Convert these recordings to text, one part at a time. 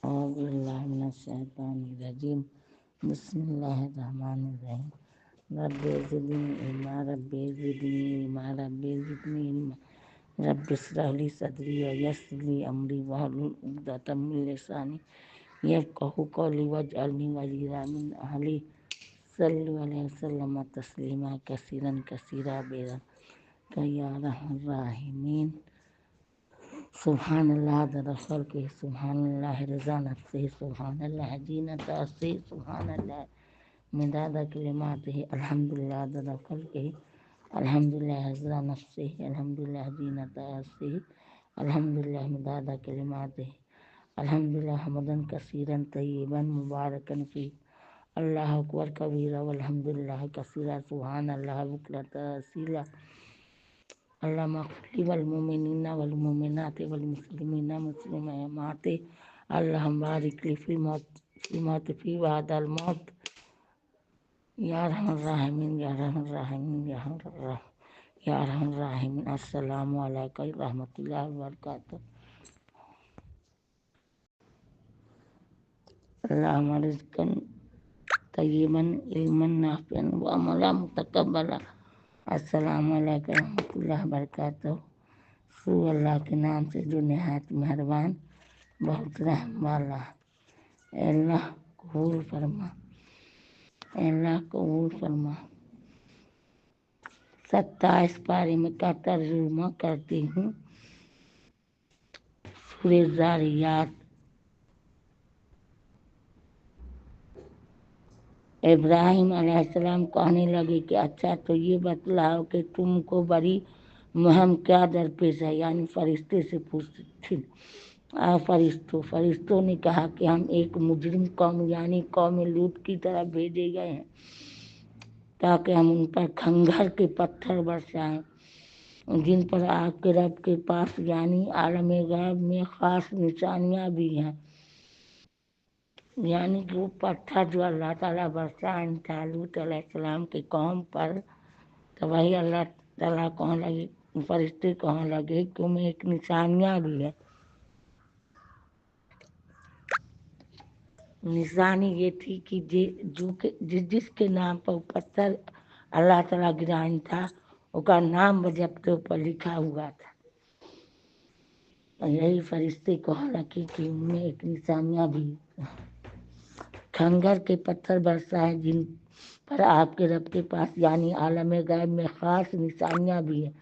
اعوذ باللہ من الشیطان الرجیم بسم اللہ الرحمن الرحیم رب زدنی علما رب زدنی علما رب زدنی علما رب اشرح لی صدری ویسر لی امری واحلل عقدۃ من لسانی یفقہوا قولی واجعلنی وزیرا من اہلی صلی علیہ وسلم تسلیما کثیرا کثیرا برحمتک یا ارحم الراحمین۔ سبحان اللہ عدد خلقہ، سبحان اللہ رضا نفسہ، سبحان اللہ زینت عرشہ، سبحان اللہ مداد کلماتہ، الحمدللہ عدد خلقہ، الحمدللہ رضا نفسہ، الحمدللہ زینت عرشہ، الحمدللہ مداد کلماتہ، الحمدللہ حمدا کثیرا طیبا مبارکا فیہ، اللہ اکبر کبیرا والحمدللہ کثیرا، سبحان اللہ بکرۃ اصیلا۔ اللہم اغفر لی والمؤمنین والمؤمنات والمسلمین والمسلمات، اللہم بارک لی فی الموت فی بعد الموت، یا ارحم الراحمین یا ارحم الراحمین یا ارحم الراحمین۔ السلام علیکم ورحمۃ اللہ وبرکاتہ۔ اللہم رزقا طیبا، علما نافعا وعملا متقبلا۔ السلام علیکم ورحمۃ اللہ وبرکاتہ۔ شروع اللہ کے نام سے جو نہایت مہربان بہت رحم والا ہے۔ اے اللہ قبول فرما، اے اللہ قبول فرما۔ 27 پارے میں کا ترجمہ کرتی ہوں۔ سورہ ذاریات۔ ابراہیم علیہ السلام کہنے لگے کہ اچھا تو یہ بتلاؤ کہ تم کو بڑی مہم کیا درپیش ہے، یعنی فرشتے سے پوچھتے تھے۔ فرشتوں نے کہا کہ ہم ایک مجرم قوم یعنی قوم لوط کی طرف بھیجے گئے ہیں تاکہ ہم ان پر کھنگر کے پتھر برسائیں جن پر آپ کے رب کے پاس یعنی عالم غیب میں خاص نشانیاں بھی ہیں، یعنی وہ پتھر جو اللہ تعالیٰ برسائیں طالوت علیہ السلام کے قوم پر، تو وہی اللہ تعالیٰ کہنے لگے، فرشتے کہنے لگے کہ میں ایک نشانیاں بھی ہے۔ نشانی یہ تھی کہ جس کے نام پر پتھر اللہ تعالیٰ گرائن تھا اس کا نام جب کے اوپر لکھا ہوا تھا۔ یہی فرشتے کہنے لگے کہ ان میں ایک نشانیاں بھی، کھنگر کے پتھر برسائے جن پر آپ کے رب کے پاس یعنی عالم غیب میں خاص نشانیاں بھی ہیں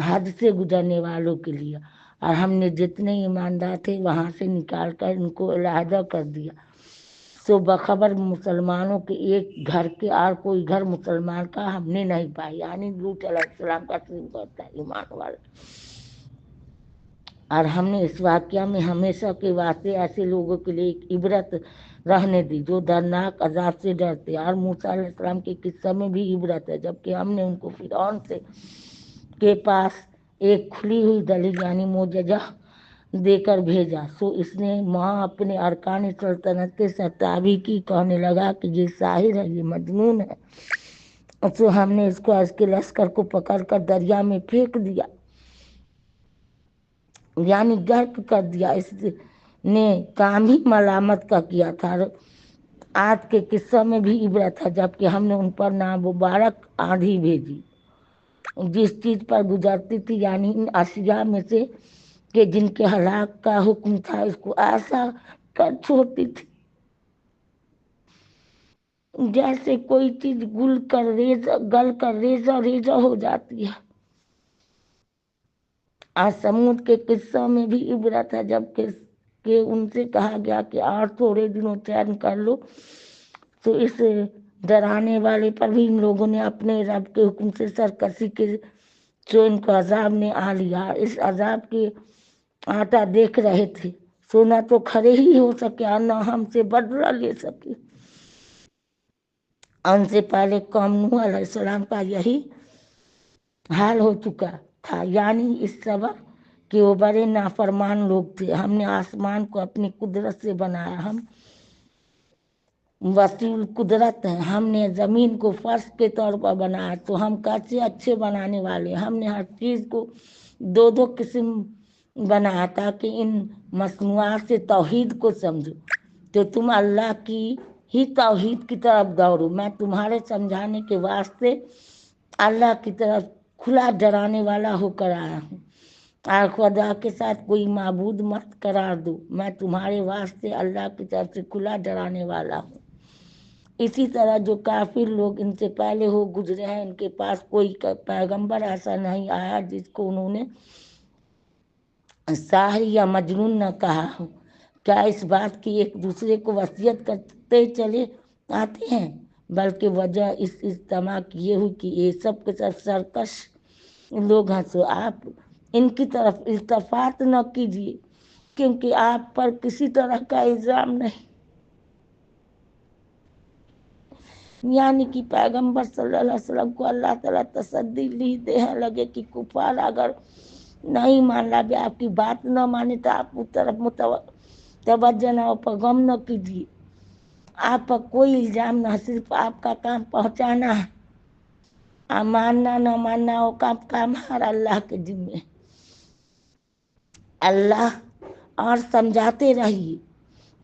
حد سے گزرنے والوں کے لیے، اور ہم نے جتنے ایماندار تھے وہاں سے نکال کر ان کو علیحدہ کر دیا۔ سو بخبر مسلمانوں کے ایک گھر کے اور کوئی گھر مسلمان کا ہم نے نہیں پایا، یعنی لوط علیہ السلام کا صرف ہوتا ہے ایمان والا۔ اور ہم نے اس واقعہ میں ہمیشہ کے واسطے ایسے لوگوں کے لیے ایک عبرت رہنے دی جو درناک عذاب سے ڈرتے، اور موسیٰ علیہ السلام کے قصہ میں بھی عبرت ہے، جبکہ ہم نے ان کو فرعون کے پاس ایک کھلی ہوئی دلیل یعنی معجزہ دے کر بھیجا۔ سو اس نے وہاں اپنے ارکان سلطنت کے سرتابی کی، کہنے لگا کہ یہ ساحر ہے، یہ مجنون ہے۔ سو ہم نے اس کو اس کے لشکر کو پکڑ کر دریا میں پھینک دیا، یعنی غرق کر دیا۔ اس نے کام ہی ملامت کا کیا تھا۔ آج کے قصہ میں بھی عبرت ہے، جبکہ ہم نے ان پر نامبارک آندھی بھیجی جس چیز پر گزرتی تھی، یعنی ان اشیاء میں سے کہ جن کے ہلاک کا حکم تھا اس کو ایسا کر چھوڑتی تھی جیسے کوئی چیز گل کر ریزہ ہو جاتی ہے۔ آج سمود کے قصوں میں بھی عبرت ہے، جبکہ ان سے کہا گیا کہ اور تھوڑے دنوں چین کر لو، تو اس ڈرانے والے پر بھی ان لوگوں نے اپنے رب کے حکم سے سرکشی کے جو ان کو عذاب نے آ لیا۔ اس عذاب کے آتا دیکھ رہے تھے، سو نہ تو کھڑے ہی ہو سکے اور نہ ہم سے بدلہ لے سکے۔ ان سے پہلے قوم نوح علیہ السلام کا یہی حال ہو چکا تھا، یعنی اس سبب کہ وہ بڑے نافرمان لوگ تھے۔ ہم نے آسمان کو اپنی قدرت سے بنایا، ہم وسیع القدرت ہیں۔ ہم نے زمین کو فرش کے طور پر بنایا، تو ہم کیسے اچھے بنانے والے۔ ہم نے ہر چیز کو دو قسم بنایا تاکہ ان مصنوعات سے توحید کو سمجھو، تو تم اللہ کی ہی توحید کی طرف دوڑو۔ میں تمہارے سمجھانے کے واسطے اللہ کی طرف کھلا ڈرانے والا ہو کر آیا ہوں، اور خدا کے ساتھ کوئی معبود مت قرار دو، میں تمہارے واسطے اللہ کی طرف سے کھلا ڈرانے والا ہوں۔ اسی طرح جو کافر لوگ ان سے پہلے ہو گزرے ہیں، ان کے پاس کوئی پیغمبر ایسا نہیں آیا جس کو انہوں نے ساحر یا مجنون نہ کہا ہو۔ کیا اس بات کی ایک دوسرے کو وصیت کرتے چلے آتے ہیں، بلکہ وجہ اس اجتماع کی یہ ہوئی کہ یہ سب کے سب سرکش لوگ ہیں، سو آپ ان کی طرف التفات نہ کیجیے، کیونکہ آپ پر کسی طرح کا الزام نہیں، یعنی کہ پیغمبر صلی اللہ علیہ وسلم کو اللہ تعالیٰ تسلی لی دے ہیں لگے کہ کفار اگر نہیں مان لا بھی آپ کی بات نہ مانے تو آپ اس طرف توجہ نہ ہو پر غم نہ کیجیے، آپ پر کوئی الزام نہ، صرف آپ کا کام پہنچانا ہے، ماننا نہ ماننا وہ کام ہر اللہ کے ذمے، اللہ اور سمجھاتے رہیے،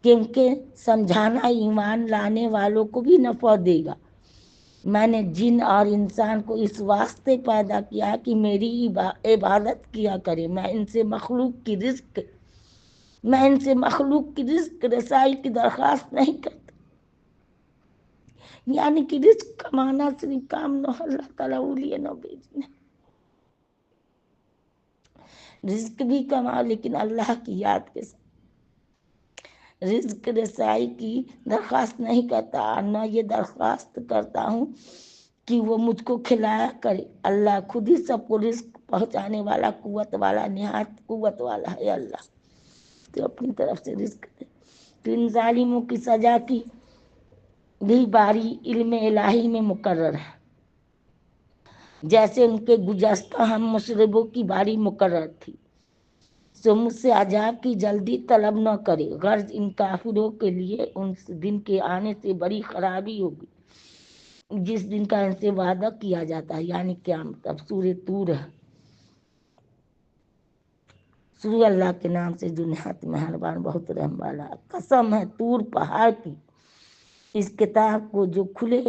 کیونکہ سمجھانا ایمان لانے والوں کو بھی نفع دے گا۔ میں نے جن اور انسان کو اس واسطے پیدا کیا کہ میری عبادت کیا کرے، میں ان سے مخلوق کی رزق رسائی کی درخواست نہیں کرتا، یعنی کہ رزق کمانا صرف کام نہ، اللہ تعالیٰ اولیے نہ بھیجنے، رزق بھی کماؤ لیکن اللہ کی یاد کے ساتھ، رزق رسائی کی درخواست نہیں کرتا، اور نہ یہ درخواست کرتا ہوں کہ وہ مجھ کو کھلایا کرے، اللہ خود ہی سب کو رزق پہنچانے والا، قوت والا، نہایت قوت والا ہے اللہ، تو اپنی طرف سے رزق دے۔ تو ان ظالموں کی سزا کی بھی باری علم الہی میں مقرر ہے، جیسے ان کے گزشتہ ہم مشربوں کی باری مقرر تھی، سو مجھ سے عذاب کی جلدی طلب نہ کرے، غرض ان کافروں کے لیے ان دن کے آنے سے بڑی خرابی ہوگی جس دن کا ان سے وعدہ کیا جاتا ہے، یعنی قیامت۔ اب سورہ طور ہے، سورہ اللہ کے نام سے جو نہایت مہربان بہت رحم والا، قسم ہے طور پہاڑ کی، اس کتاب کو جو کھلے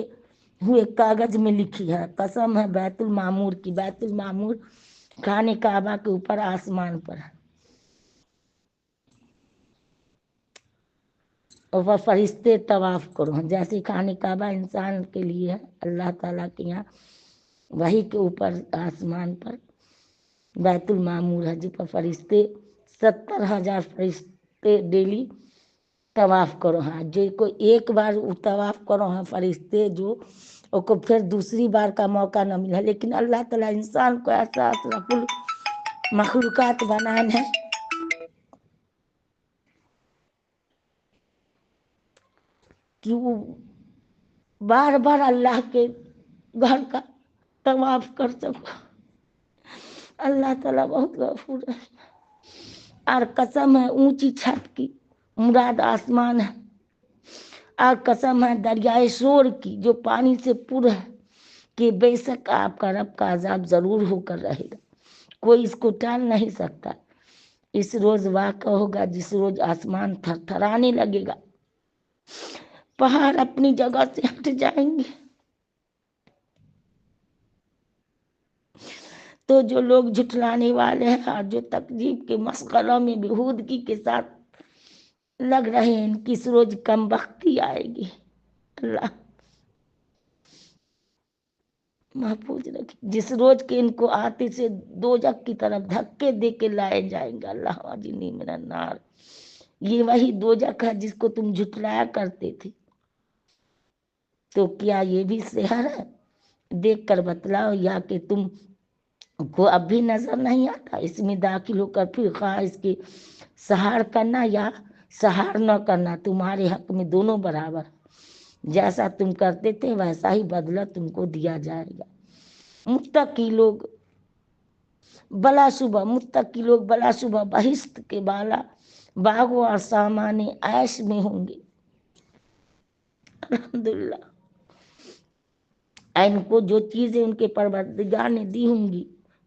ہوئے کاغذ میں لکھی ہے، قسم ہے بیت المعمور کی، بیت المعمور خانہ کعبہ کے اوپر آسمان پر ہے، اور فرشتے طواف کرو، جیسے خانہ کعبہ انسان کے لیے ہے، اللہ تعالیٰ کے یہاں وہی کے اوپر آسمان پر بیت المعمور ہے، جس پر فرشتے 70,000 فرشتے ڈیلی طواف کرو ہیں، جو کو ایک بار طواف کرو ہیں فرشتے جو کو پھر دوسری بار کا موقع نہ ملا، لیکن اللہ تعالیٰ انسان کو ایسا اشرف المخلوقات بنائے ہیں کہ وہ بار بار اللہ کے گھر کا طواف کر سکو، اللہ تعالیٰ بہت غفور ہے، اور قسم ہے اونچی چھت کی، مراد آسمان ہے، اور قسم ہے دریائے شور کی جو پانی سے پر ہے، کہ بے شک آپ کا رب کا عذاب ضرور ہو کر رہے گا، کوئی اس کو ٹال نہیں سکتا، اس روز واقع ہوگا جس روز آسمان تھر تھرانے لگے گا، پہاڑ اپنی جگہ سے ہٹ جائیں گے، تو جو لوگ جھٹلانے والے ہیں اور جو تکذیب کے مسخروں میں بےہودگی کے ساتھ لگ رہے ہیں، ان کی اس روز کم بختی آئے گی، اللہ محفوظ رکھے، جس روز کے ان کو آتے سے دوزخ کی طرف دھکے دے کے لائے جائیں گے، اللہ اجرنی من النار، یہ وہی دوزخ ہے جس کو تم جھٹلایا کرتے تھے، تو کیا یہ بھی سحر ہے؟ دیکھ کر بتلاؤ، یا کہ تم کو اب بھی نظر نہیں آتا، اس میں داخل ہو کر پھر خواہ اس کی سہار کرنا یا سہار نہ کرنا تمہارے حق میں دونوں برابر، جیسا تم کرتے تھے ویسا ہی بدلہ تم کو دیا جائے گا، متقی لوگ بلا شبہ بہشت کے بالا باغوں اور سامان عیش میں ہوں گے، الحمدللہ، ان کو جو چیزیں ان کے پروردگار نے دی ہوں گی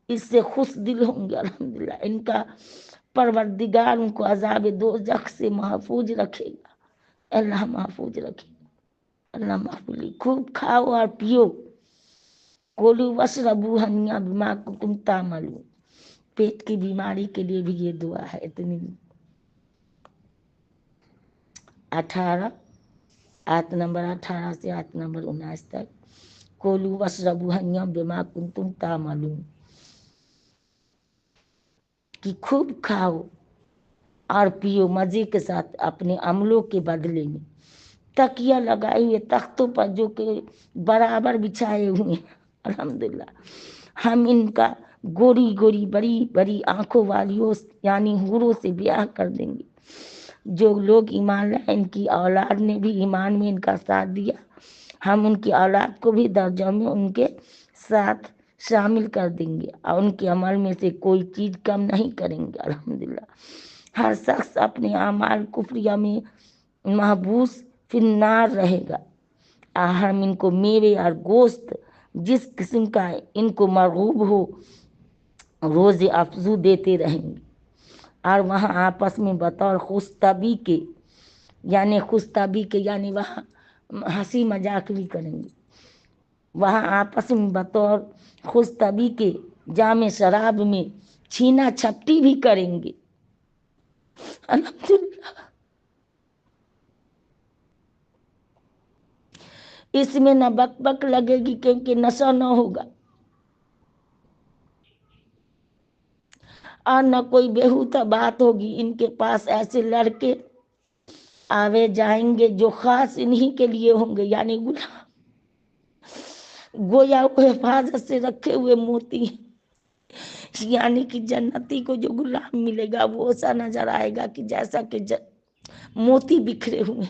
اس سے خوش دل ہوں گے، الحمدللہ، ان کا پروردگار ان کو عذاب دوزخ سے محفوظ رکھے گا، اللہ محفوظ رکھے گا، اللہ محفوظ۔ خوب کھاؤ اور پیو، کولو واشربوا ہنیٰ بما کنتم تعملون، پیٹ کی بیماری کے لیے بھی یہ دعا ہے۔ اتنی 18 آیت نمبر 18 سے آیت نمبر 19 تک، کولو واشربوا ہنیٰ بما کنتم تعملون، کہ خوب کھاؤ اور پیو مزے کے ساتھ اپنے عملوں کے بدلے میں۔ تکیہ لگائے ہوئے تختوں پر جو کہ برابر بچھائے ہوئے ہیں، الحمدللہ ہم ان کا گوری گوری بڑی بڑی آنکھوں والیوں یعنی حوروں سے بیاہ کر دیں گے۔ جو لوگ ایمان لائے ان کی اولاد نے بھی ایمان میں ان کا ساتھ دیا، ہم ان کی اولاد کو بھی درجوں میں ان کے ساتھ شامل کر دیں گے اور ان کے عمل میں سے کوئی چیز کم نہیں کریں گے، الحمدللہ۔ ہر شخص اپنے اعمال کفریہ میں محبوس فی النار رہے گا، اور ہم ان کو میوے اور گوشت جس قسم کا ان کو مرغوب ہو روز افزو دیتے رہیں گے، اور وہاں آپس میں بطور خوشطبی کے یعنی وہاں ہنسی مذاق بھی کریں گے، وہاں آپس میں بطور خوشطبی کے جام شراب میں چھینا چھپٹی بھی کریں گے، الحمدللہ۔ اس میں نہ بک بک لگے گی کیونکہ نشہ نہ ہوگا، اور نہ کوئی بیہودہ بات ہوگی۔ ان کے پاس ایسے لڑکے آوے جائیں گے جو خاص انہی کے لیے ہوں گے، یعنی غلام، گویا وہ حفاظت سے رکھے ہوئے موتی ہیں، یعنی کہ جنتی کو جو غلام ملے گا وہ ایسا نظر آئے گا کہ جیسا کہ موتی بکھرے ہوئے،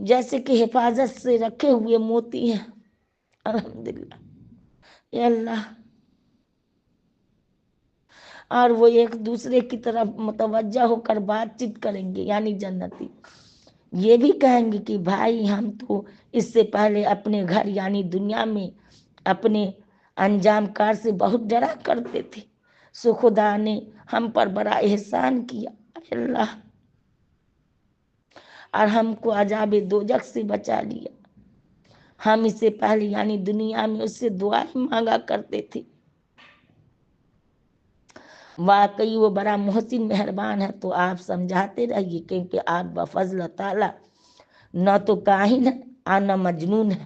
جیسے کہ حفاظت سے رکھے ہوئے موتی ہیں، الحمدللہ یا اللہ۔ اور وہ ایک دوسرے کی طرف متوجہ ہو کر بات چیت کریں گے، یعنی جنتی یہ بھی کہیں گے کہ بھائی ہم تو اس سے پہلے اپنے گھر یعنی دنیا میں اپنے انجام کار سے بہت ڈرا کرتے تھے، سو خدا نے ہم پر بڑا احسان کیا، اللہ، اور ہم کو عذاب دوزخ سے بچا لیا۔ ہم اس سے پہلے یعنی دنیا میں اس سے دعائیں مانگا کرتے تھے، واقعی وہ بڑا محسن مہربان ہے۔ تو آپ سمجھاتے رہیے، کیونکہ آپ بفضل تعالی نہ تو کاہن ہے اور نہ مجنون ہے،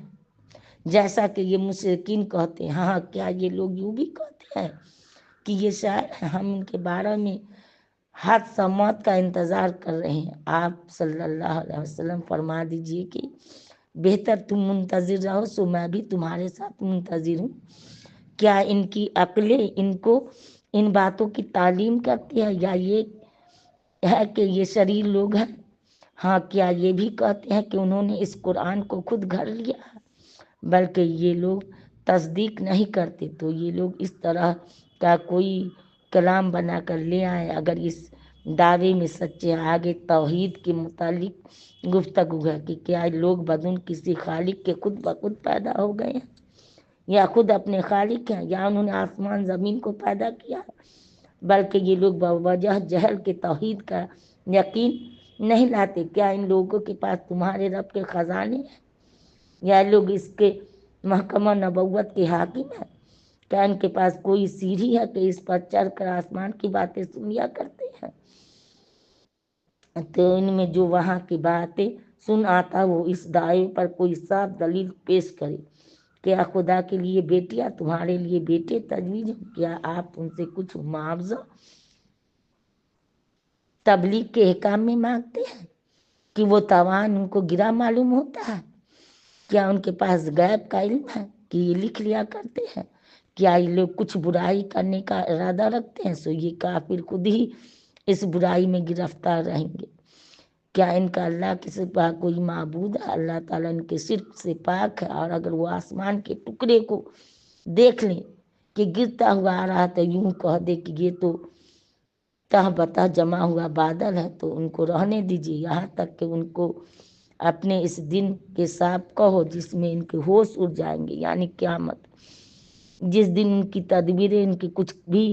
جیسا کہ یہ مشرکین کہتے ہیں۔ ہاں، کیا یہ لوگ یوں بھی کہتے ہیں کہ یہ شاعر ہیں؟ ہم ان کے بارے میں حادثہ موت کا انتظار کر رہے ہیں۔ آپ صلی اللہ علیہ وسلم فرما دیجئے کہ بہتر تم منتظر رہو، سو میں بھی تمہارے ساتھ منتظر ہوں۔ کیا ان کی عقلیں ان کو ان باتوں کی تعلیم کرتی ہے، یا یہ ہے کہ یہ شریر لوگ ہیں؟ ہاں، کیا یہ بھی کہتے ہیں کہ انہوں نے اس قرآن کو خود گھڑ لیا ہے؟ بلکہ یہ لوگ تصدیق نہیں کرتے، تو یہ لوگ اس طرح کا کوئی کلام بنا کر لے آئے۔ اگر اس دعوے میں سچے، آگے توحید کے متعلق گفتگو ہے کہ کیا لوگ بدون کسی خالق کے خود بخود پیدا ہو گئے ہیں، یا خود اپنے خالق ہیں، یا انہوں نے آسمان زمین کو پیدا کیا ہے؟ بلکہ یہ لوگ بوجہ جہل کے توحید کا یقین نہیں لاتے۔ کیا ان لوگوں کے پاس تمہارے رب کے خزانے ہیں، یا لوگ اس کے محکمہ نبوت کے حاکم ہیں؟ کیا ان کے پاس کوئی سیڑھی ہے کہ اس پر چڑھ کر آسمان کی باتیں سن لیا کرتے ہیں؟ تو ان میں جو وہاں کی باتیں سن آتا وہ اس دعوے پر کوئی صاف دلیل پیش کرے۔ کیا خدا کے لیے بیٹیاں تمہارے لیے بیٹے تجویز ہوں؟ کیا آپ ان سے کچھ معاوضہ تبلیغ کے احکام میں مانگتے ہیں کہ وہ تاوان ان کو گرا معلوم ہوتا ہے؟ کیا ان کے پاس غیب کا علم ہے کہ یہ لکھ لیا کرتے ہیں؟ کیا یہ لوگ کچھ برائی کرنے کا ارادہ رکھتے ہیں، سو یہ کافر خود ہی اس برائی میں گرفتار رہیں گے۔ کیا ان کا اللہ کے سوا کوئی معبود ہے؟ اللہ تعالیٰ ان کے شرک سے پاک ہے، اور اگر وہ آسمان کے ٹکڑے کو دیکھ لیں کہ گرتا ہوا آ رہا تو یوں کہہ دے کہ یہ تو تہ بتہ جمع ہوا بادل ہے، تو ان کو رہنے دیجیے یہاں تک کہ ان کو اپنے اس دن کے ساتھ کہو جس میں ان کے ہوش اڑ جائیں گے، یعنی قیامت، جس دن ان کی تدبیریں ان کی کچھ بھی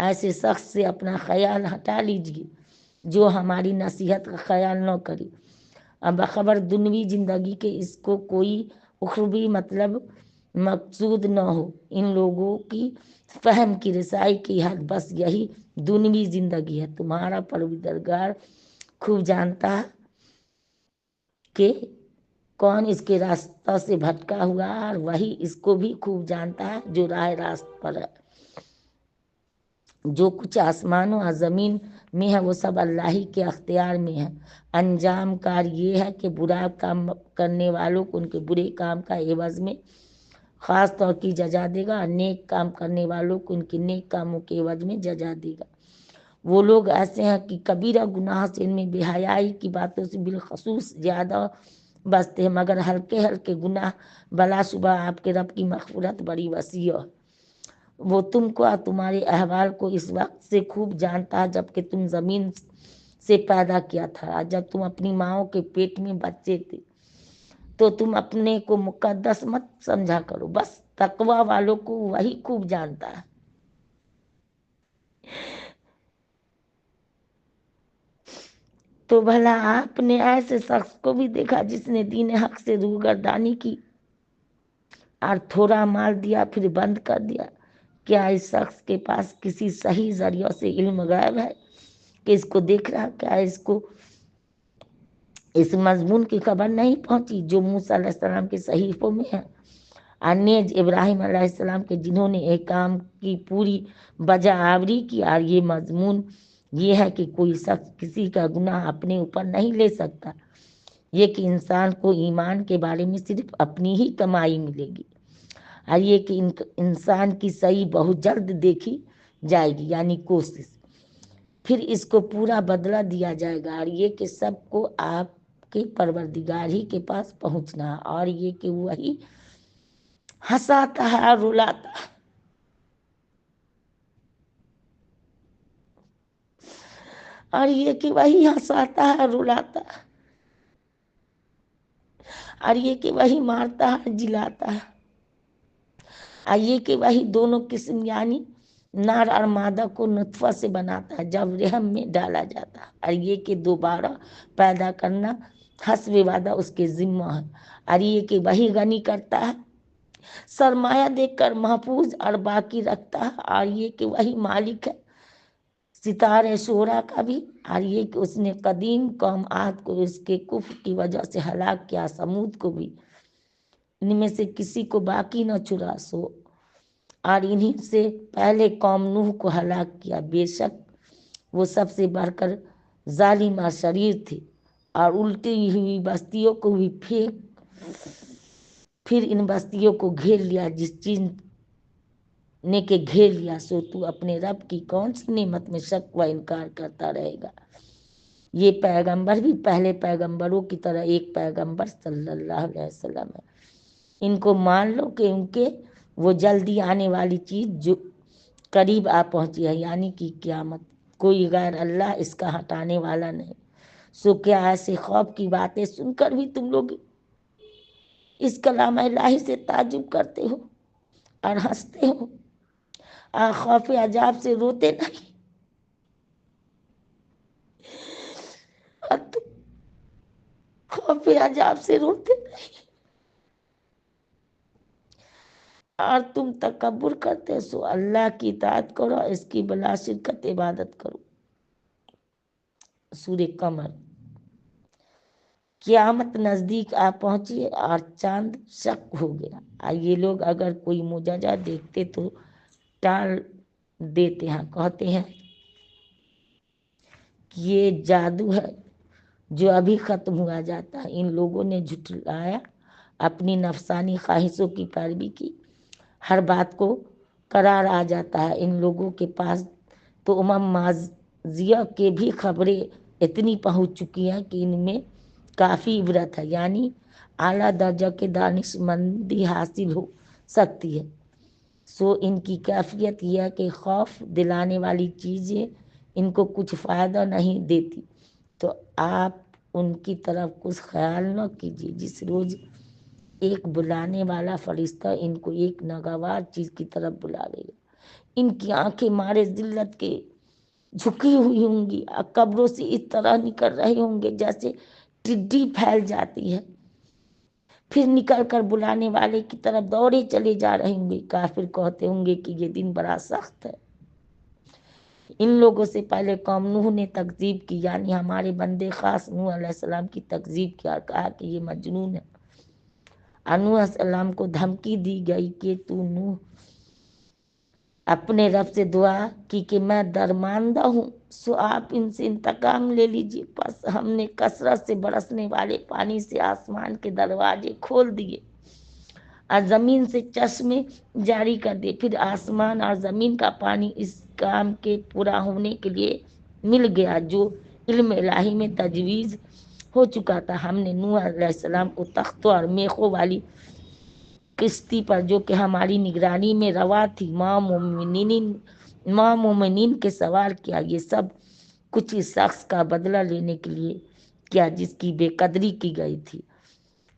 ایسے شخص سے اپنا خیال ہٹا لیجیے جو ہماری نصیحت کا خیال نہ کرے، بخبر دنوی زندگی کے اس کو کوئی اخروی مطلب مقصود نہ ہو۔ ان لوگوں کی فہم کی رسائی کی حد بس یہی دنوی زندگی ہے۔ تمہارا پروردگار خوب جانتا ہے کہ کون اس کے راستہ سے بھٹکا ہوا ہے، اور وہی اس کو بھی خوب جانتا ہے جو راہ راست پر ہے۔ جو کچھ آسمانوں اور زمین میں ہے وہ سب اللہ ہی کے اختیار میں ہے۔ انجام کار یہ ہے کہ برا کام کرنے والوں کو ان کے برے کام کا عوض میں خاص طور کی جزا دے گا، اور نیک کام کرنے والوں کو ان کے نیک کاموں کے عوض میں جزا دے گا۔ وہ لوگ ایسے ہیں کہ کبیرہ گناہ سے، ان میں بے حیائی کی باتوں سے بالخصوص زیادہ بچتے ہیں، مگر ہلکے ہلکے گناہ بلا شبہ آپ کے رب کی مغفرت بڑی وسیع ہے۔ وہ تم کو اور تمہارے احوال کو اس وقت سے خوب جانتا ہے جب کہ تم زمین سے پیدا کیا تھا، اور جب تم اپنی ماؤں کے پیٹ میں بچے تھے۔ تو تم اپنے کو مقدس مت سمجھا کرو، بس تقوی والوں کو وہی خوب جانتا ہے۔ تو بھلا آپ نے ایسے شخص کو بھی دیکھا جس نے دین حق سے روگردانی کی اور تھوڑا مال دیا پھر بند کر دیا؟ کیا اس شخص کے پاس کسی صحیح ذریعہ سے علم غیب ہے کہ اس کو دیکھ رہا؟ کیا اس کو اس مضمون کی خبر نہیں پہنچی جو موسیٰ علیہ السلام کے صحیفوں میں ہے، اور نیز ابراہیم علیہ السلام کے جنہوں نے احکام کی پوری بجا آوری کی؟ اور یہ مضمون یہ ہے کہ کوئی شخص کسی کا گناہ اپنے اوپر نہیں لے سکتا، یہ کہ انسان کو ایمان کے بارے میں صرف اپنی ہی کمائی ملے گی، اور یہ کہ انسان کی صحیح بہت جلد دیکھی جائے گی، یعنی کوشش، پھر اس کو پورا بدلہ دیا جائے گا، اور یہ کہ سب کو آپ کے پروردگار ہی کے پاس پہنچنا ہے، اور یہ کہ وہی ہنساتا ہے اور رلاتا ہے، اور یہ کہ وہی ہنساتا ہے اور رلاتا ہے، اور یہ کہ وہی مارتا ہے جلاتا ہے، اور یہ کہ وہی دونوں قسم یعنی نر اور مادہ کو نطفہ سے بناتا ہے جب رحم میں ڈالا جاتا ہے، اور یہ کہ دوبارہ پیدا کرنا حسب وعدہ اس کے ذمہ ہے، اور یہ کہ وہی غنی کرتا ہے، سرمایہ دے کر محفوظ اور باقی رکھتا ہے، اور یہ کہ وہی مالک ہے ستارے شعرا کا بھی، اور یہ کہ اس نے قدیم قوم عاد کو اس کے کفر کی وجہ سے ہلاک کیا، سمود کو بھی، ان میں سے کسی کو باقی نہ چھوڑا، سو اور انہی سے پہلے قوم نوح کو ہلاک کیا، بے شک وہ سب سے بڑھ کر ظالم اور شریر تھے، اور الٹی ہوئی بستیوں کو بھی پھر ان بستیوں کو گھیر لیا جس چیز نے کہ گھیر لیا، سو تو اپنے رب کی کون سی نعمت میں شک و انکار کرتا رہے گا؟ یہ پیغمبر بھی پہلے پیغمبروں کی طرح ایک پیغمبر صلی اللہ علیہ وسلم ہے، ان کو مان لو کہ ان کے وہ جلدی آنے والی چیز جو قریب آ پہنچی ہے، یعنی کہ قیامت، کوئی غیر اللہ اس کا ہٹانے والا نہیں۔ سو کیا ایسے خوف کی باتیں سن کر بھی تم لوگ اس کلام الہی سے تعجب کرتے ہو اور ہنستے ہو، اور خوف عذاب سے روتے نہیں، اور تم خوف عذاب سے روتے نہیں، اور تم تکبر کرتے ہو؟ سو اللہ کی اطاعت کرو، اس کی بلا شرکت عبادت کرو۔ سورہ قمر۔ قیامت نزدیک آ پہنچی اور چاند شق ہو گیا، اور یہ لوگ اگر کوئی معجزہ دیکھتے تو ٹال دیتے ہیں، کہتے ہیں کہ یہ جادو ہے جو ابھی ختم ہوا جاتا ہے۔ ان لوگوں نے جھٹلایا، اپنی نفسانی خواہشوں کی پیروی کی، ہر بات کو قرار آ جاتا ہے۔ ان لوگوں کے پاس تو ماضیہ کے بھی خبریں اتنی پہنچ چکی ہیں کہ ان میں کافی عبرت ہے، یعنی اعلیٰ درجہ کے دانش مندی حاصل ہو سکتی ہے۔ سو ان کی کیفیت یہ ہے کہ خوف دلانے والی چیزیں ان کو کچھ فائدہ نہیں دیتی، تو آپ ان کی طرف کچھ خیال نہ کیجیے۔ جس روز ایک بلانے والا فرشتہ ان کو ایک ناگوار چیز کی طرف بلاوے گا، ان کی آنکھیں مارے ذلت کے جھکی ہوئی ہوں گی، قبروں سے اس طرح نکل رہے ہوں گے جیسے ٹڈی پھیل جاتی ہے، پھر نکل کر بلانے والے کی طرف دوڑے چلے جا رہے ہوں گے۔ کافر کہتے ہوں گے کہ یہ دن بڑا سخت ہے۔ ان لوگوں سے پہلے قوم نوح نے تکذیب کی، یعنی ہمارے بندے خاص نوح علیہ السلام کی تکذیب کیا، کہا کہ یہ مجنون ہے۔ نوح علیہ السلام کو دھمکی دی گئی کہ تو نوح اپنے رب سے دعا کی کہ میں درماندہ ہوں، سو آپ ان سے انتقام لے لیجیے۔ پس ہم نے کثرت سے برسنے والے پانی سے آسمان کے دروازے کھول دیے اور زمین سے چشمے جاری کر دیے، پھر آسمان اور زمین کا پانی اس کام کے پورا ہونے کے لیے مل گیا جو علم الہی میں تجویز ہو چکا تھا۔ ہم نے نوح علیہ السلام کو تختوں اور میخوں والی کشتی پر جو کہ ہماری نگرانی میں روا تھی ماں مومنین کے سوار کیا۔ یہ سب کچھ اس شخص کا بدلہ لینے کے لیے کیا جس کی بے قدری کی گئی تھی۔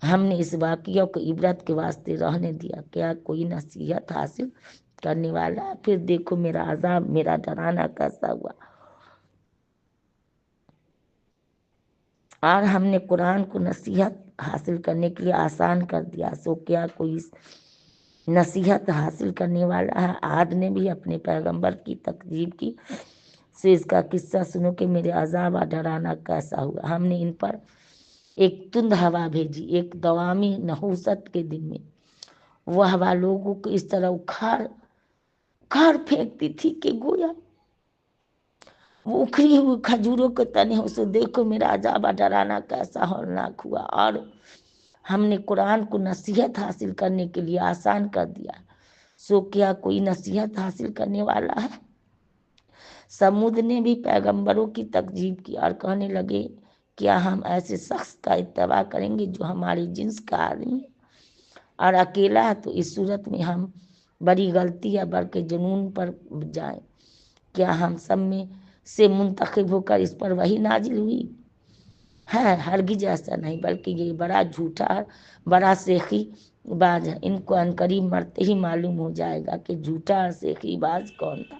ہم نے اس واقعہ کو عبرت کے واسطے رہنے دیا، کیا کوئی نصیحت حاصل کرنے والا ہے؟ پھر دیکھو میرا عذاب، میرا ڈرانا کیسا ہوا۔ اور ہم نے قرآن کو نصیحت حاصل کرنے کے لیے آسان کر دیا، سو کیا کوئی نصیحت حاصل کرنے والا ہے؟ عاد نے بھی اپنے پیغمبر کی تکذیب کی، سو اس کا قصہ سنو کہ میرے عذاب اور ڈرانا کیسا ہوا۔ ہم نے ان پر ایک تند ہوا بھیجی ایک دوامی نحوست کے دن میں، وہ ہوا لوگوں کو اس طرح اکھاڑ پھینکتی تھی کہ گویا وہ اکھڑی ہوئی کھجوروں کے تنے ہو۔ سو دیکھو میرا عذاب اور ڈرانا کیسا ہولناک ہوا۔ اور ہم نے قرآن کو نصیحت حاصل کرنے کے لیے آسان کر دیا، سو کیا کوئی نصیحت حاصل کرنے والا ہے؟ سمود نے بھی پیغمبروں کی تکذیب کی اور کہنے لگے کیا ہم ایسے شخص کا اتباع کریں گے جو ہمارے جنس کا آدمی ہے اور اکیلا ہے؟ تو اس صورت میں ہم بڑی غلطی یا بلکہ جنون پر جائیں۔ کیا ہم سب میں سے منتخب ہو کر اس پر وحی نازل ہوئی ہے؟ ہرگز ایسا نہیں، بلکہ یہ بڑا جھوٹا اور بڑا سیخی باز ہے۔ ان کو عنقریب مرتے ہی معلوم ہو جائے گا کہ جھوٹا اور سیخی باز کون تھا۔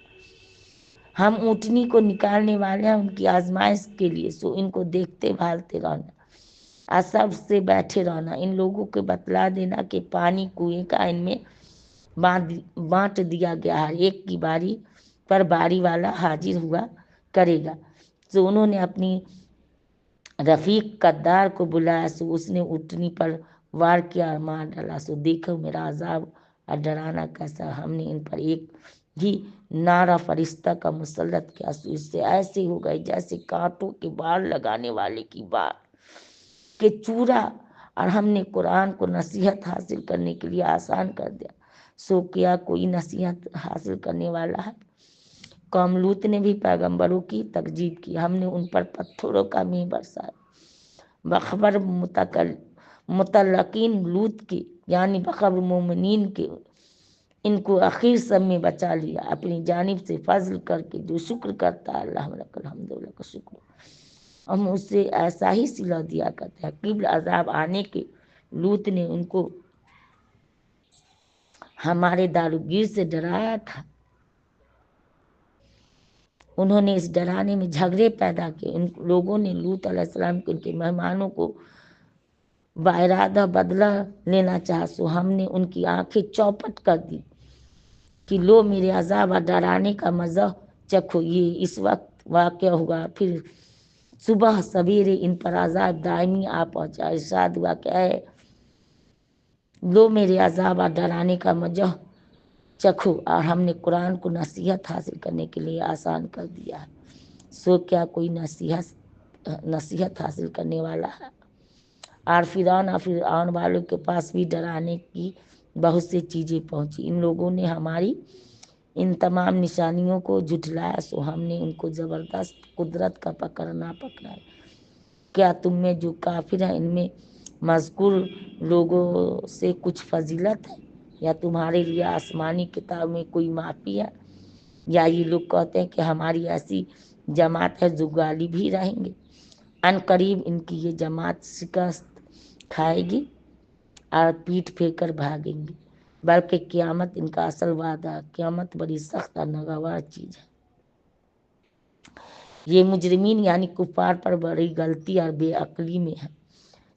ہم اونٹنی کو نکالنے والے ہیں ان کی آزمائش کے لیے، سو ان کو دیکھتے بھالتے رہنا اور سب سے بیٹھے رہنا۔ ان لوگوں کو بتلا دینا کہ پانی کنویں کا ان میں بانٹ دیا گیا ہے، ایک کی باری پر باری والا حاضر ہوا کرے گا۔ سو انہوں نے اپنی رفیق قدار کو بلایا، سو اس نے اونٹنی پر وار کیا اور مار ڈالا۔ سو دیکھو میرا عذاب اور ڈرانا کیسا۔ ہم نے ان پر ایک ہی نارا فرشتہ کا مسلط کیا، سو اس سے ایسے ہو گئے جیسے کانٹوں کے بار لگانے والے کی بار کہ چورا۔ اور ہم نے قرآن کو نصیحت حاصل کرنے کے لیے آسان کر دیا، سو کیا کوئی نصیحت حاصل کرنے والا ہے؟ قوم لوط نے بھی پیغمبروں کی تکذیب کی، ہم نے ان پر پتھروں کا مہ برسایا۔ بخبر متعلقین لوط کے یعنی بخبر مومنین کے ان کو آخر سب میں بچا لیا اپنی جانب سے فضل کر کے۔ جو شکر کرتا ہے اللہ لک الحمد کا شکر، ہم اس سے ایسا ہی صلہ دیا کرتے ہیں۔ قبل عذاب آنے کے لوط نے ان کو ہمارے داروگیر سے ڈرایا تھا، انہوں نے اس ڈرانے میں جھگڑے پیدا کیے۔ ان لوگوں نے لوط علیہ السلام کے ان کے مہمانوں کو بارادہ بدلہ لینا چاہا، سو ہم نے ان کی آنکھیں چوپٹ کر دی کہ لو میرے عذاب اور ڈرانے کا مزہ چکھو۔ یہ اس وقت واقع ہوا، پھر صبح سویرے ان پر عذاب دائمی آ پہنچا۔ ارشاد ہوا کہ اے لو میرے عذاب اور ڈرانے کا مزہ چکھو، اور ہم نے قرآن کو نصیحت حاصل کرنے کے لیے آسان کر دیا ہے، سو کیا کوئی نصیحت حاصل کرنے والا ہے؟ اور فرعون والوں کے پاس بھی ڈرانے کی بہت سی چیزیں پہنچی، ان لوگوں نے ہماری ان تمام نشانیوں کو جھٹلایا، سو ہم نے ان کو زبردست قدرت کا پکڑنا پکڑا۔ کیا تم میں جو کافر ہیں ان میں مذکور لوگوں سے کچھ فضیلت ہے، یا تمہارے لیے آسمانی کتاب میں کوئی معافی ہے؟ یا یہ لوگ کہتے ہیں کہ ہماری ایسی جماعت ہے جو غالب ہی رہیں گے، ان قریب ان کی یہ جماعت شکست کھائے گی اور پیٹ پھیر کر بھاگیں گی۔ بلکہ قیامت ان کا اصل وعدہ. قیامت بڑی سخت اور ناگوار چیز ہے. یہ مجرمین یعنی کفار پر بڑی غلطی اور بے عقلی میں ہے.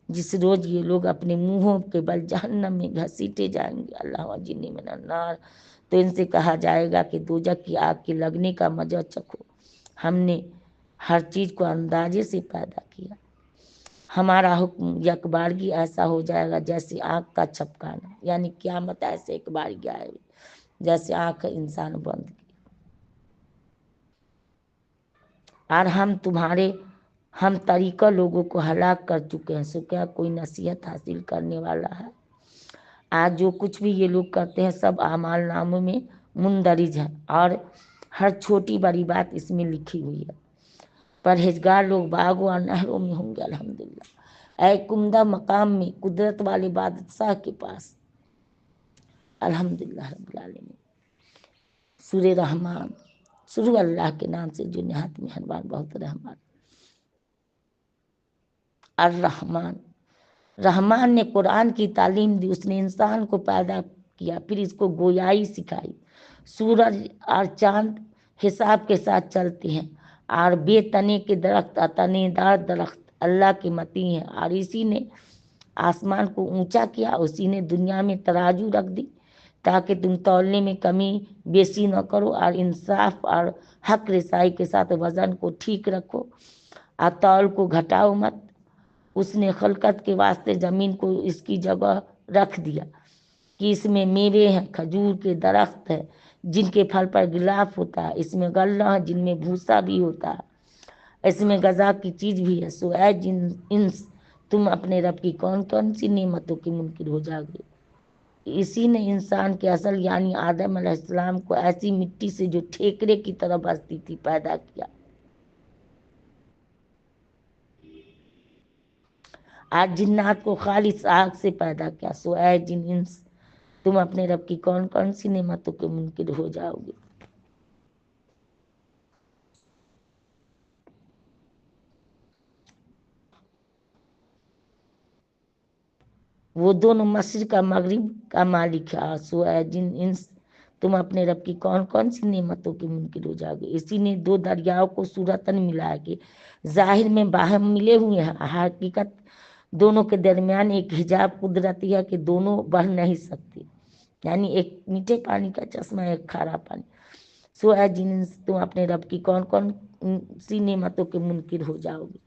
جس روز یہ لوگ اپنے منہوں کے بل جہنم میں گھسیٹے جائیں گے. اللہ وجنی من النار. تو ان سے کہا جائے گا کہ دوزخ کی آگ کے لگنے کا مزہ چکھو. ہم نے ہر چیز کو اندازے سے پیدا کیا. ہمارا حکم یک بارگی ایسا ہو جائے گا جیسے آنکھ کا چھپکانا. یعنی قیامت ایسے ایک بارگی آئے گی جیسے آنکھ انسان بند کی. اور ہم طریقہ لوگوں کو ہلاک کر چکے ہیں. سو کیا کوئی نصیحت حاصل کرنے والا ہے؟ آج جو کچھ بھی یہ لوگ کرتے ہیں سب اعمال ناموں میں مندرج ہے اور ہر چھوٹی بڑی بات اس میں لکھی ہوئی ہے. پرہیزگار لوگ باغوں اور نہروں میں ہوں گے. الحمدللہ. اے عمدہ مقام میں قدرت والے بادشاہ کے پاس. الحمدللہ رب العالمین. سورہ رحمان. شروع اللہ کے نام سے جو نہایت مہربان بہت رحمان. الرحمن. رحمان نے قرآن کی تعلیم دی. اس نے انسان کو پیدا کیا پھر اس کو گویائی سکھائی. سورج اور چاند حساب کے ساتھ چلتے ہیں اور بے تنے کے درخت اور تنے دار درخت اللہ کی متی ہیں. اور اسی نے آسمان کو اونچا کیا. اسی نے دنیا میں ترازو رکھ دی تاکہ تم تولنے میں کمی بیسی نہ کرو اور انصاف اور حق رسائی کے ساتھ وزن کو ٹھیک رکھو اور تول کو گھٹاؤ مت. اس نے خلقت کے واسطے زمین کو اس کی جگہ رکھ دیا کہ اس میں میوے ہیں. کھجور کے درخت ہے جن کے پھل پر غلاف ہوتا ہے. اس میں غلہ ہے جن میں بھوسا بھی ہوتا ہے. اس میں غذا کی چیز بھی ہے. سو اے جن انس تم اپنے رب کی کون کون سی نعمتوں کے منکر ہو جاؤ گے. اسی نے انسان کے اصل یعنی آدم علیہ السلام کو ایسی مٹی سے جو ٹھیکرے کی طرح بستی تھی پیدا کیا. آج جنات کو خالص آگ سے پیدا کیا. سو اے جن انس تم اپنے رب کی کون کون سی نعمتوں کے منکر ہو جاؤ گے. وہ دونوں مشرق کا مغرب کا مالک ہے. سو اے جن انس تم اپنے رب کی کون کون سی نعمتوں کے منکر ہو جاؤ گے. اسی نے دو دریاؤں کو صورتاً ملا کے ظاہر میں باہم ملے ہوئے ہیں. حقیقت دونوں کے درمیان ایک حجاب قدرتی ہے کہ دونوں بڑھ نہیں سکتے. یعنی ایک میٹھے پانی کا چشمہ ایک کھارا پانی. سو اے جن انس تم اپنے رب کی کون کون سی نعمتوں کے منکر ہو جاؤ گے.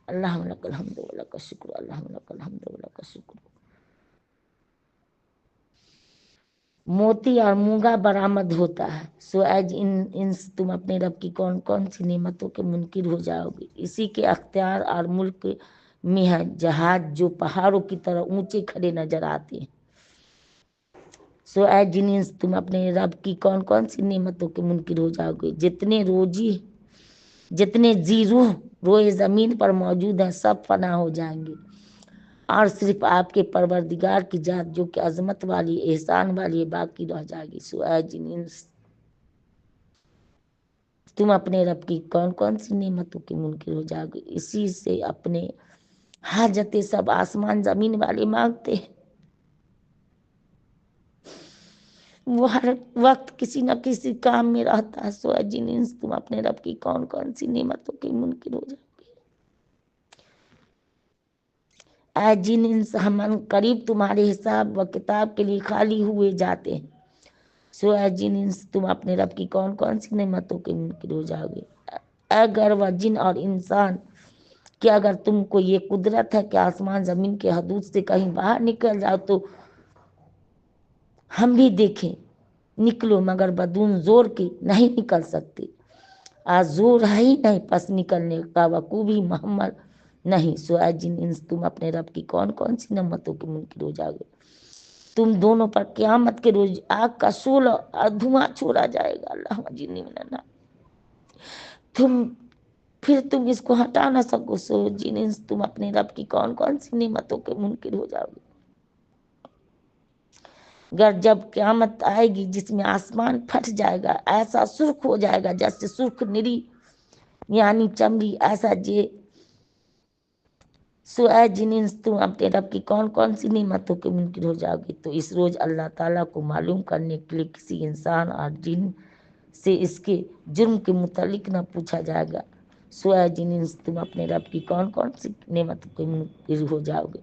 اللہم لک الحمد و لک الشکر. اللہم لک الحمد و لک الشکر. موتی اور مونگا برآمد ہوتا ہے. سو اے جن انس تم اپنے رب کی کون کون سی نعمتوں کے منکر ہو جاؤ گے. اسی کے اختیار اور ملک میں ہے جہاز جو پہاڑوں کی طرح اونچے کھڑے نظر آتے ہیں. سو اے جن انس تم اپنے رب کی کون کون سی نعمتوں کے منکر ہو جاؤ گے. جتنے جی روح روئے زمین پر موجود ہیں سب فنا ہو جائیں گے اور صرف آپ کے پروردگار کی ذات جو کہ عظمت والی احسان والی باقی رہ جائے گی. سو اے جن انس تم اپنے رب کی کون کون سی نعمتوں کے منکر ہو جاؤ گے. اسی سے اپنے حاجتیں سب آسمان زمین والے مانگتے ہیں. وہ ہر وقت کسی نہ کسی کام میں رہتا ہے. سو اے جن انس تم اپنے رب کی کون کون سی نعمتوں کے منکر ہو جاؤ گے. اے جن انس ہم قریب تمہارے حساب و کتاب کے لیے خالی ہوئے جاتے ہیں. سو اے جن انس تم اپنے رب کی کون کون سی نعمتوں کے منکر ہو جاؤ گے. اے گر و جن اور انسان کہ اگر تم کو یہ قدرت ہے کہ آسمان زمین کے حدود سے کہیں باہر نکل جاؤ تو ہم بھی دیکھیں. نکلو مگر بدون زور کی نہیں نکل سکتے. آج زور ہے ہی نہیں پس نکلنے کا وقوع بھی محمل نہیں. سو اے جن انس تم اپنے رب کی کون کون سی نعمتوں کے منکر ہو جاؤ گے. تم دونوں پر قیامت کے روز آگ کا شعلہ اور دھواں چھوڑا جائے گا. اللہ جنی من النار. پھر تم اس کو ہٹا نہ سکو. سو جن انس تم اپنے رب کی کون کون سی نعمتوں کے منکر ہو جاؤ گے. گر جب قیامت آئے گی جس میں آسمان پھٹ جائے گا ایسا سرخ ہو جائے گا جیسے سرخ نری یعنی چمڑی. ایسا سو اے جن انس تم اپنے رب کی کون کون سی نعمتوں کے منکر ہو جاؤ گے؟ تو اس روز اللہ تعالیٰ کو معلوم کرنے کے لیے کسی انسان اور جن سے اس کے جرم کے متعلق نہ پوچھا جائے گا۔ سو اے جن انس تم اپنے رب کی کون کون سی نعمتوں کے منکر ہو جاؤ گے؟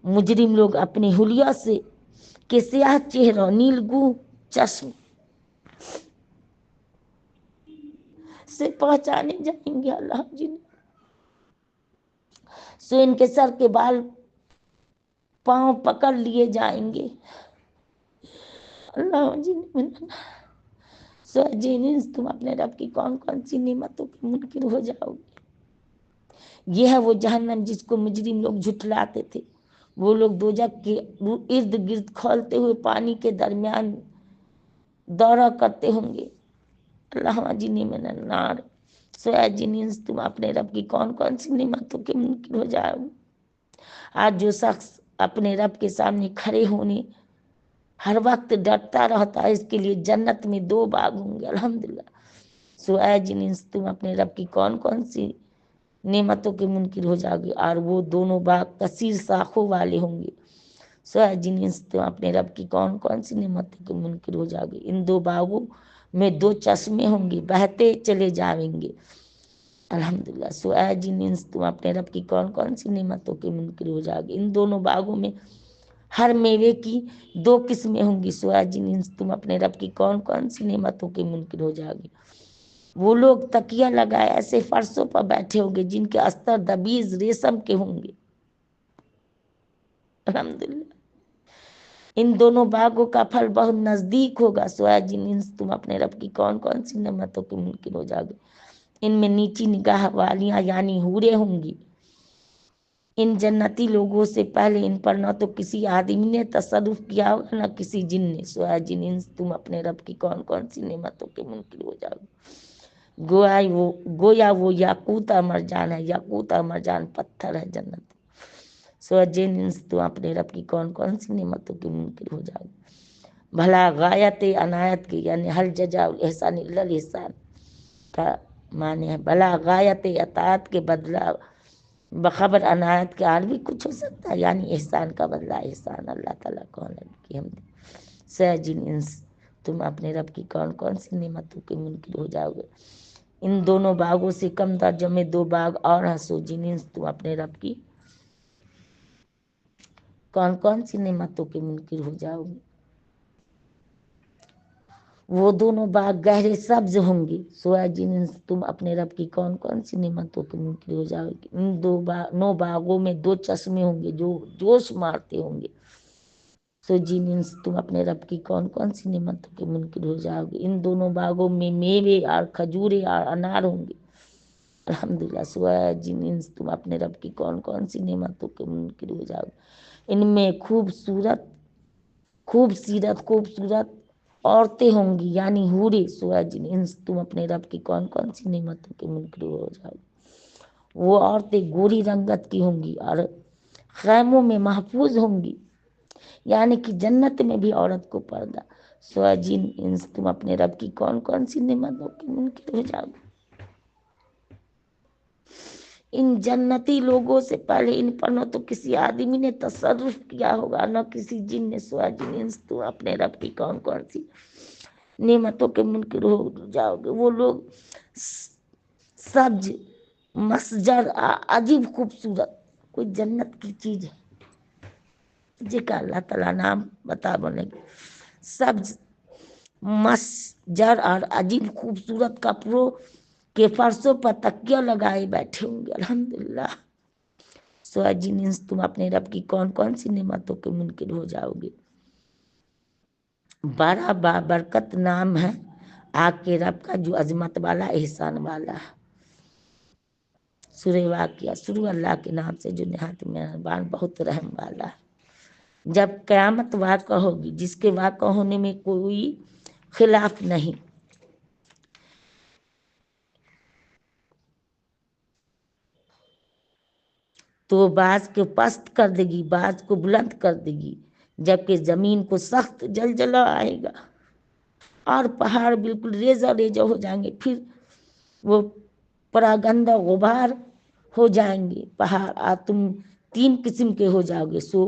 مجرم لوگ اپنے حلیہ سے کے سیاہ چہرہ نیلگوں چشم سے پہچانے جائیں گے اللہ جن، سو ان کے سر کے بال پاؤں پکڑ لیے جائیں گے اللہ جن، سو جن تم اپنے رب کی کون کون سی نعمتوں کے منکر ہو جاؤ گے؟ یہ ہے وہ جہنم جس کو مجرم لوگ جھٹلاتے تھے۔ وہ لوگ دوزخ کے ارد گرد کھولتے ہوئے پانی کے درمیان دورہ کرتے ہوں گے اللہ جنی من النار، سو اے جن تم اپنے رب کی کون کون سی نعمتوں کے منکر ہو جاؤ گے؟ آج جو شخص اپنے رب کے سامنے کھڑے ہونے ہر وقت ڈرتا رہتا ہے، اس کے لیے جنت میں 2 باغ ہوں گے الحمدللہ۔ سو اے جن تم اپنے رب کی کون کون سی نعمتوں کے منکر ہو جاؤ گے، اور وہ دونوں باغ کثیر شاخوں والے ہوں گے۔ سو اے جن تم اپنے رب کی کون کون سی نعمتوں کے منکر ہو جاؤ گے؟ ان 2 باغوں میں 2 چشمے ہوں گے، بہتے چلے جائیں گے الحمدللہ۔ سو اے جن تم اپنے رب کی کون کون سی نعمتوں کے منکر ہو جاؤ گے؟ ان دونوں باغوں میں ہر میوے کی 2 قسمیں ہوں گی۔ سو اے جن تم اپنے رب کی کون کون سی نعمتوں کے منکر ہو جاؤ گے؟ وہ لوگ تکیہ لگائے ایسے فرشوں پر بیٹھے ہوں گے جن کے استر دبیز ریشم کے ہوں گے الحمدللہ۔ ان دونوں باغوں کا پھل بہت نزدیک ہوگا۔ سو اے جن تم اپنے رب کی کون کون سی نعمتوں کے منکر ہو جاؤ گے؟ ان میں نیچی نگاہ والیاں یعنی حوریں ہوں گی۔ ان جنتی لوگوں سے پہلے ان پر نہ تو کسی آدمی نے تصرف کیا ہوگا نہ کسی جن نے۔ سو اے جن تم اپنے رب کی کون کون سی نعمتوں کے منکر ہو جاؤ گے؟ گویا وہ یاقوت اور مرجان ہے، یاقوت اور مرجان پتھر ہے جنت۔ سو اے جن تم اپنے رب کی کون کون سی نعمتوں کے منکر ہو جاؤ گے؟ بھلا غایت عنایت کی یعنی حل جزاء الاحسان الا الاحسان کا معنی ہے بھلا غایت اطاعت کے بدلہ بخبر عنایت کے اور بھی کچھ ہو سکتا ہے، یعنی احسان کا بدلہ احسان اللہ تعالیٰ کون ہے کی ہم سو اے جن تم اپنے رب کی کون کون سی نعمتوں کے منکر ہو جاؤ گے؟ ان دونوں باغوں سے کم درجہ میں 2 باغ اور ہیں۔ سو جن تم اپنے رب کی کون کون سی نعمتوں کے منکر ہو جاؤ گے؟ وہ دونوں باغ گہرے سبز ہوں گے۔ سو اے جن تم اپنے رب کی کون کون سی نعمتوں کے منکر ہو جاؤ گے؟ ان 9 باغوں میں 2 چشمے ہوں گے جو جوش مارتے ہوں گے۔ سو جن تم اپنے رب کی کون کون سی نعمتوں کے منکر ہو جاؤ گے؟ ان دونوں باغوں میں میوے اور کھجورے اور انار ہوں گے الحمدللہ۔ سو اے جن تم اپنے رب کی کون کون سی نعمتوں کے منکر ہو جاؤ گے؟ ان میں خوبصورت عورتیں ہوں گی یعنی حوریں۔ سو اے جن تم اپنے رب کی کون کون سی نعمتوں کے منکر ہو جاؤ گے؟ وہ عورتیں گوری رنگت کی ہوں گی اور خیموں میں محفوظ ہوں گی، یعنی کہ جنت میں بھی عورت کو پردہ۔ سو اے جن تم اپنے رب کی کون کون سی نعمتوں کے منکر ہو جاؤ گے؟ ان جنتی لوگوں سے پہلے ان پر نہ تو کسی آدمی نے تصرف کیا ہوگا نہ کسی جن نے۔ سو اے جن تم اپنے رب کی کون کون سی نعمتوں کے منکر ہو جاؤ گے؟ وہ لوگ سبز مسجر عجیب خوبصورت کوئی جنت کی چیز ہے جس کا اللہ تعالیٰ نام بتا بولے گے، سبز مسجر اور عجیب خوبصورت کپڑوں کے فرشوں پر تکیہ لگائے بیٹھے ہوں گے الحمدللہ۔ سو اے جن تم اپنے رب کی کون کون سی نعمتوں کے منکر ہو جاؤ گے؟ بڑا بابرکت نام ہے آگ کے رب کا جو عظمت والا احسان والا ہے۔ سورہ واقعہ شروع اللہ کے نام سے جو نہایت مہربان بہت رحم والا ہے۔ جب قیامت واقع ہوگی جس کے واقع ہونے میں کوئی خلاف نہیں، تو بعض کو پست کر دے گی بعض کو بلند کر دے گی، جبکہ زمین کو سخت زلزلہ آئے گا اور پہاڑ بالکل ریزہ ریزہ ہو جائیں گے، پھر وہ پراگندہ غبار ہو جائیں گے پہاڑ، تم 3 قسم کے ہو جاؤ گے۔ سو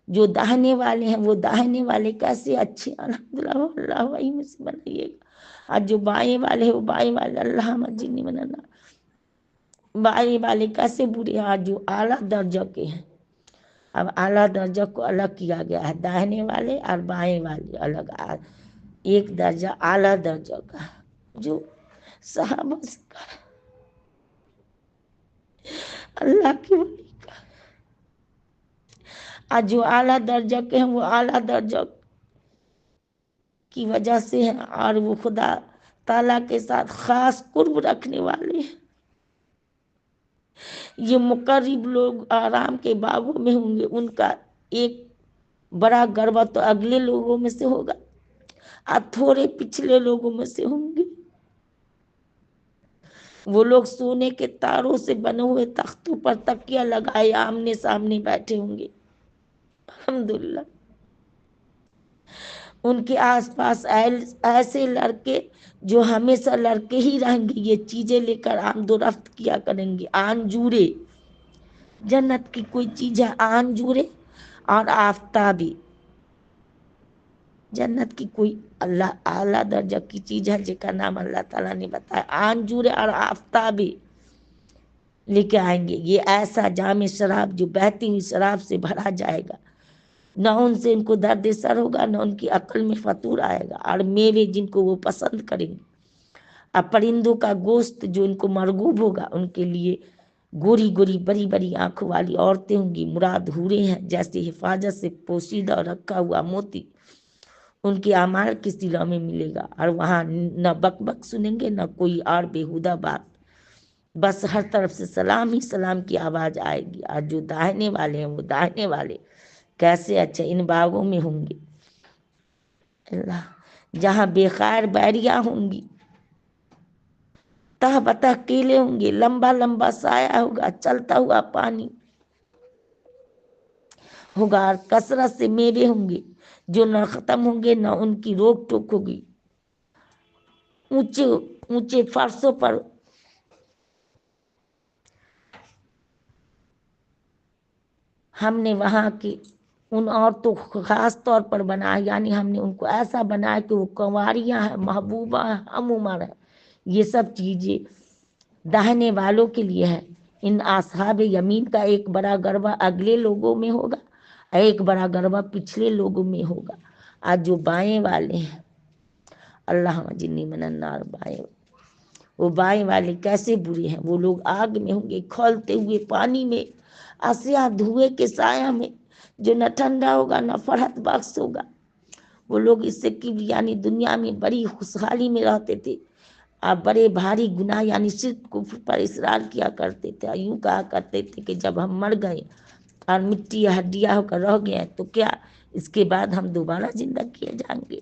جو داہنے والے ہیں وہ داہنے والے کیسے اچھے، الحمدللہ اللہ وہی میں سے بنائیے گا، اور جو بائیں والے ہیں وہ بائیں والے، اللہ مجنی مننا، بائیں والے کیسے برے ہیں، جو اعلیٰ درجہ کے ہیں۔ اب اعلیٰ درجہ کو الگ کیا گیا ہے، داہنے والے اور بائیں والے الگ، ایک درجہ اعلیٰ درجہ کا جو صحابہ سے کہا اللہ کی ولی کا، اور جو اعلیٰ درجہ کے ہیں وہ اعلیٰ درجہ کی وجہ سے ہیں، اور وہ خدا تعالیٰ کے ساتھ خاص قرب رکھنے والے ہیں۔ یہ مقرب لوگ آرام کے باغوں میں ہوں گے، ان کا ایک بڑا گربہ تو اگلے لوگوں میں سے ہوگا اور تھوڑے پچھلے لوگوں میں سے ہوں گے۔ وہ لوگ سونے کے تاروں سے بنے ہوئے تختوں پر تکیہ لگائے آمنے سامنے بیٹھے ہوں گے، الحمدللہ۔ ان کے آس پاس ایسے لڑکے جو ہمیشہ لڑکے ہی رہیں گے، یہ چیزیں لے کر آمد و رفت کیا کریں گے۔ آنجورے، جنت کی کوئی چیز ہے آنجورے اور آفتابی، جنت کی کوئی اللہ اعلیٰ درجہ کی چیز ہے جس کا نام اللہ تعالیٰ نے بتایا، آنجورے اور آفتابی لے کے آئیں گے۔ یہ ایسا جام شراب جو بہتی ہوئی شراب سے بھرا جائے گا، نہ ان سے ان کو درد سر ہوگا، نہ ان کی عقل میں فطور آئے گا، اور میوے جن کو وہ پسند کریں گے، اور پرندوں کا گوشت جو ان کو مرغوب ہوگا، ان کے لیے گوری گوری بڑی بڑی آنکھوں والی عورتیں ہوں گی، مراد حوریں ہیں جیسے حفاظت سے پوشیدہ اور رکھا ہوا موتی ان کے اعمال کی صلہ میں ملے گا، اور وہاں نہ بک بک سنیں گے نہ کوئی اور بیہودہ بات، بس ہر طرف سے سلام ہی سلام کی آواز آئے گی۔ اور جو داہنے والے ہیں وہ داہنے والے کیسے اچھے ان باغوں میں ہوں گے، اللہ، جہاں بے خیر بیریاں ہوں گی، تہ بتہ کیلے ہوں گے، لمبا لمبا سایہ ہوگا، چلتا ہوا پانی ہوگا، اور کثرت سے میوے ہوں گے جو نہ ختم ہوں گے نہ ان کی روک ٹوک ہوگی۔ اونچے اونچے فرشوں پر ہم نے وہاں کی ان عورتوں کو خاص طور پر بنایا، یعنی ہم نے ان کو ایسا بنایا کہ وہ کنواریاں ہیں، محبوبہ ہیں، ہم عمر ہیں۔ یہ سب چیزیں داہنے والوں کے لیے ہے۔ ان اصحاب یمین کا ایک بڑا گربہ اگلے لوگوں میں ہوگا، ایک بڑا گربہ پچھلے لوگوں میں ہوگا، اور جو بائیں والے ہیں، اللہ جنی من النار، بائیں، وہ بائیں والے کیسے برے ہیں، وہ لوگ آگ میں ہوں گے، کھولتے ہوئے پانی میں، سیاہ دھوئے کے سایہ میں، جو نہ ٹھنڈا ہوگا نہ فرحت بخش ہوگا۔ وہ لوگ اس سے یعنی دنیا میں بڑی خوشحالی میں رہتے تھے، اور بڑے بھاری گناہ یعنی شرک کفر پر اصرار کیا کرتے تھے، اور یوں کہا کرتے تھے کہ جب ہم مر گئے اور مٹی یا ہڈیاں ہو کر رہ گئے تو کیا اس کے بعد ہم دوبارہ زندہ کیے جائیں گے؟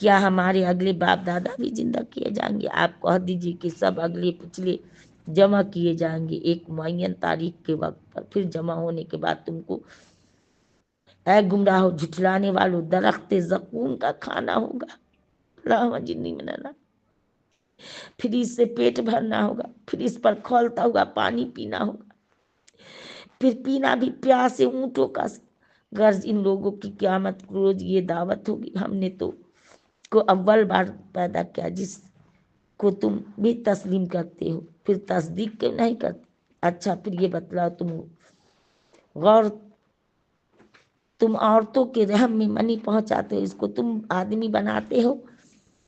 کیا ہمارے اگلے باپ دادا بھی زندہ کیے جائیں گے؟ آپ کہہ دیجئے کہ سب اگلے پچھلے جمع کیے جائیں گے ایک معین تاریخ کے وقت پر، پھر جمع ہونے کے بعد تم کو اے گمراہو جھٹلانے والو درخت زقوم کا کھانا ہوگا، اللہم جنی من اللہ، پھر اس سے پیٹ بھرنا ہوگا، پھر اس پر کھولتا ہوا پانی پینا ہوگا، پھر پینا بھی پیاسے اونٹوں کا۔ غرض ان لوگوں کی قیامت کو روز یہ دعوت ہوگی، ہم نے تو کو اول بار پیدا کیا جس کو تم بھی تسلیم کرتے ہو، پھر تصدیق کیوں نہیں کرتے؟ اچھا پھر یہ بتلاؤ، تم عورتوں کے رحم میں منی پہنچاتے ہو، اس کو تم آدمی بناتے ہو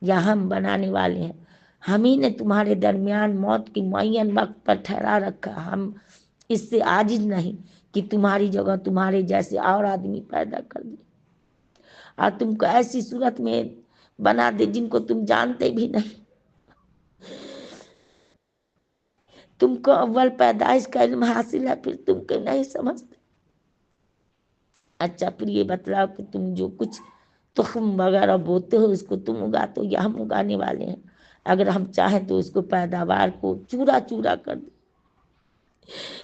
یا ہم بنانے والے ہیں؟ ہم ہی نے تمہارے درمیان موت کی معین وقت پر ٹھہرا رکھا، ہم اس سے عاجز نہیں کہ تمہاری جگہ تمہارے جیسے اور آدمی پیدا کر دے، اور تم کو ایسی صورت میں بنا دے جن کو تم جانتے بھی نہیں، تم کو اول پیدائش کا علم حاصل ہے، پھر تم کو نہیں سمجھتے؟ اچھا پھر یہ بتلاؤ کہ تم جو کچھ تخم وغیرہ بوتے ہو اس کو تم اگاتے ہو یا ہم اگانے والے ہیں؟ اگر ہم چاہیں تو اس کو پیداوار کو چورا چورا کر دیں،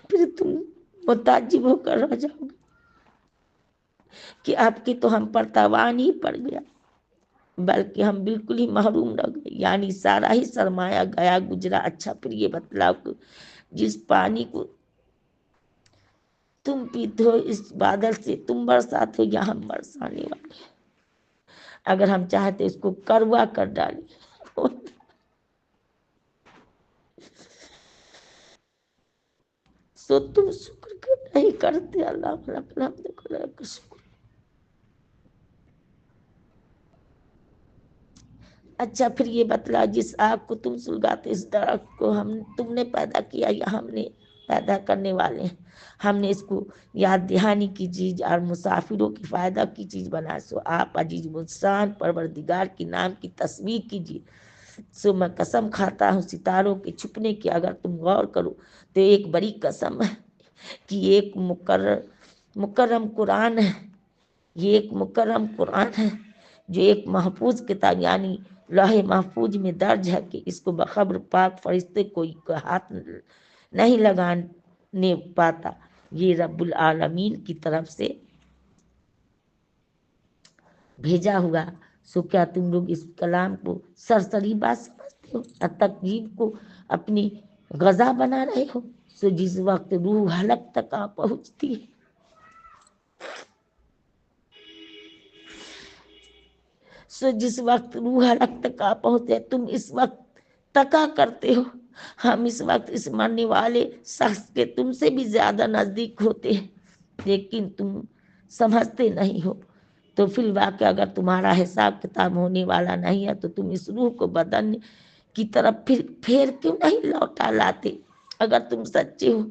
پھر تم متعجب ہو کر رہ جاؤ گے کہ آپ کی تو ہم پر تاوان ہی پڑ گیا، بلکہ ہم بالکل ہی محروم رہ گئے، یعنی سارا ہی سرمایہ گیا گزرا۔ اچھا پھر یہ بتلاؤ کہ جس پانی کو تم پیتے ہو اس بادل سے، تم برسات ہو یا ہم برسانے والے ہیں۔ اگر ہم چاہتے اس کو کروا کر ڈالیں، سو تم شکر کیوں نہیں کرتے؟ اللہ الحمد للہ کا شکر۔ اچھا پھر یہ بتلا، جس آگ کو تم سلگاتے اس درخت کو تم نے پیدا کیا یا ہم نے پیدا کرنے والے ہیں؟ ہم نے اس کو یاد دہانی کی چیز اور مسافروں کی فائدہ کی چیز بنا، سو آپ عزیز مستان پروردگار کے نام کی تسبیح کیجیے۔ سو میں قسم کھاتا ہوں ستاروں کے چھپنے کی، اگر تم غور کرو تو ایک بڑی قسم ہے کہ ایک مکرم قرآن ہے، یہ ایک مکرم قرآن ہے جو ایک محفوظ کتاب یعنی لوح محفوظ میں درج ہے کہ اس کو بخبر پاک فرشتے کوئی ہاتھ نہیں لگانے پاتا، یہ رب العالمین کی طرف سے بھیجا ہوا۔ سو کیا تم لوگ اس کلام کو سرسری بات سمجھتے ہو اور تقریب کو اپنی غذا بنا رہے ہو؟ سو جس وقت روح حلق تک آ پہنچتی ہے، سو جس وقت روح حلق تک آ پہنچتے تم اس وقت تکا کرتے ہو، ہم اس وقت اس مرنے والے شخص کے تم سے بھی زیادہ نزدیک ہوتے ہیں، لیکن تم سمجھتے نہیں ہو۔ تو فی الواقع اگر تمہارا حساب کتاب ہونے والا نہیں ہے تو تم اس روح کو بدن کی طرف پھر کیوں نہیں لوٹا لاتے؟ اگر تم سچے ہو،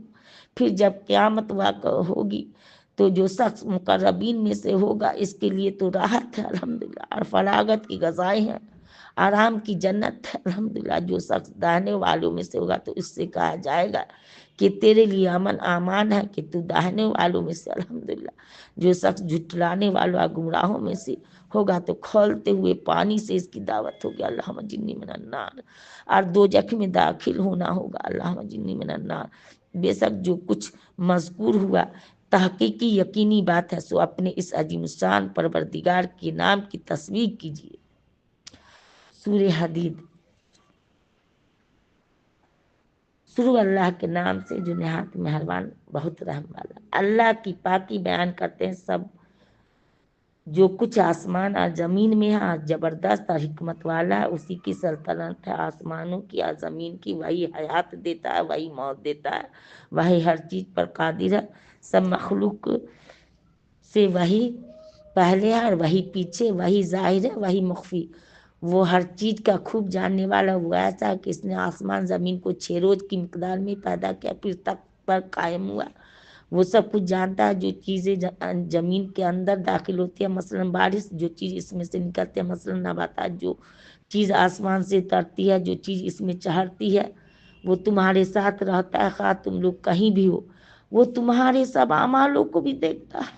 پھر جب قیامت واقع ہوگی تو جو شخص مقربین میں سے ہوگا اس کے لیے تو راحت ہے الحمدللہ، اور فراغت کی غذائیں ہیں، آرام کی جنت ہے الحمدللہ۔ جو شخص داہنے والوں میں سے ہوگا تو اس سے کہا جائے گا کہ تیرے لیے امن امان ہے کہ تو داہنے والوں میں سے الحمدللہ۔ جو شخص جھٹلانے والوں اور گمراہوں میں سے ہوگا تو کھولتے ہوئے پانی سے اس کی دعوت ہوگی، اللہم جنی من النار، اور دوزخ میں داخل ہونا ہوگا، اللہم جنی من النار۔ بے شک جو کچھ مذکور ہوا تحقیقی یقینی بات ہے، سو اپنے اس عظیم الشان پروردگار کے نام کی تسبیح کیجیے۔ سورہ حدید۔ شروع اللہ کے نام سے جو نہایت مہربان بہت رحم والا۔ اللہ کی پاکی بیان کرتے ہیں، سب جو کچھ آسمان اور زمین میں ہے زبردست اور حکمت والا ہے، اسی کی سلطنت ہے آسمانوں کی اور زمین کی، وہی حیات دیتا ہے، وہی موت دیتا ہے، وہی ہر چیز پر قادر ہے۔ سب مخلوق سے وہی پہلے ہے اور وہی پیچھے، وہی ظاہر ہے وہی مخفی، وہ ہر چیز کا خوب جاننے والا۔ وہ ایسا کہ اس نے آسمان زمین کو 6 روز کی مقدار میں پیدا کیا، پھر تک پر قائم ہوا۔ وہ سب کچھ جانتا ہے، جو چیزیں زمین کے اندر داخل ہوتی ہے مثلاً بارش، جو چیز اس میں سے نکلتے ہیں مثلاً نباتات، جو چیز آسمان سے اترتی ہے، جو چیز اس میں چہرتی ہے، وہ تمہارے ساتھ رہتا ہے خواہ تم لوگ کہیں بھی ہو، وہ تمہارے سب اعمالوں کو بھی دیکھتا ہے۔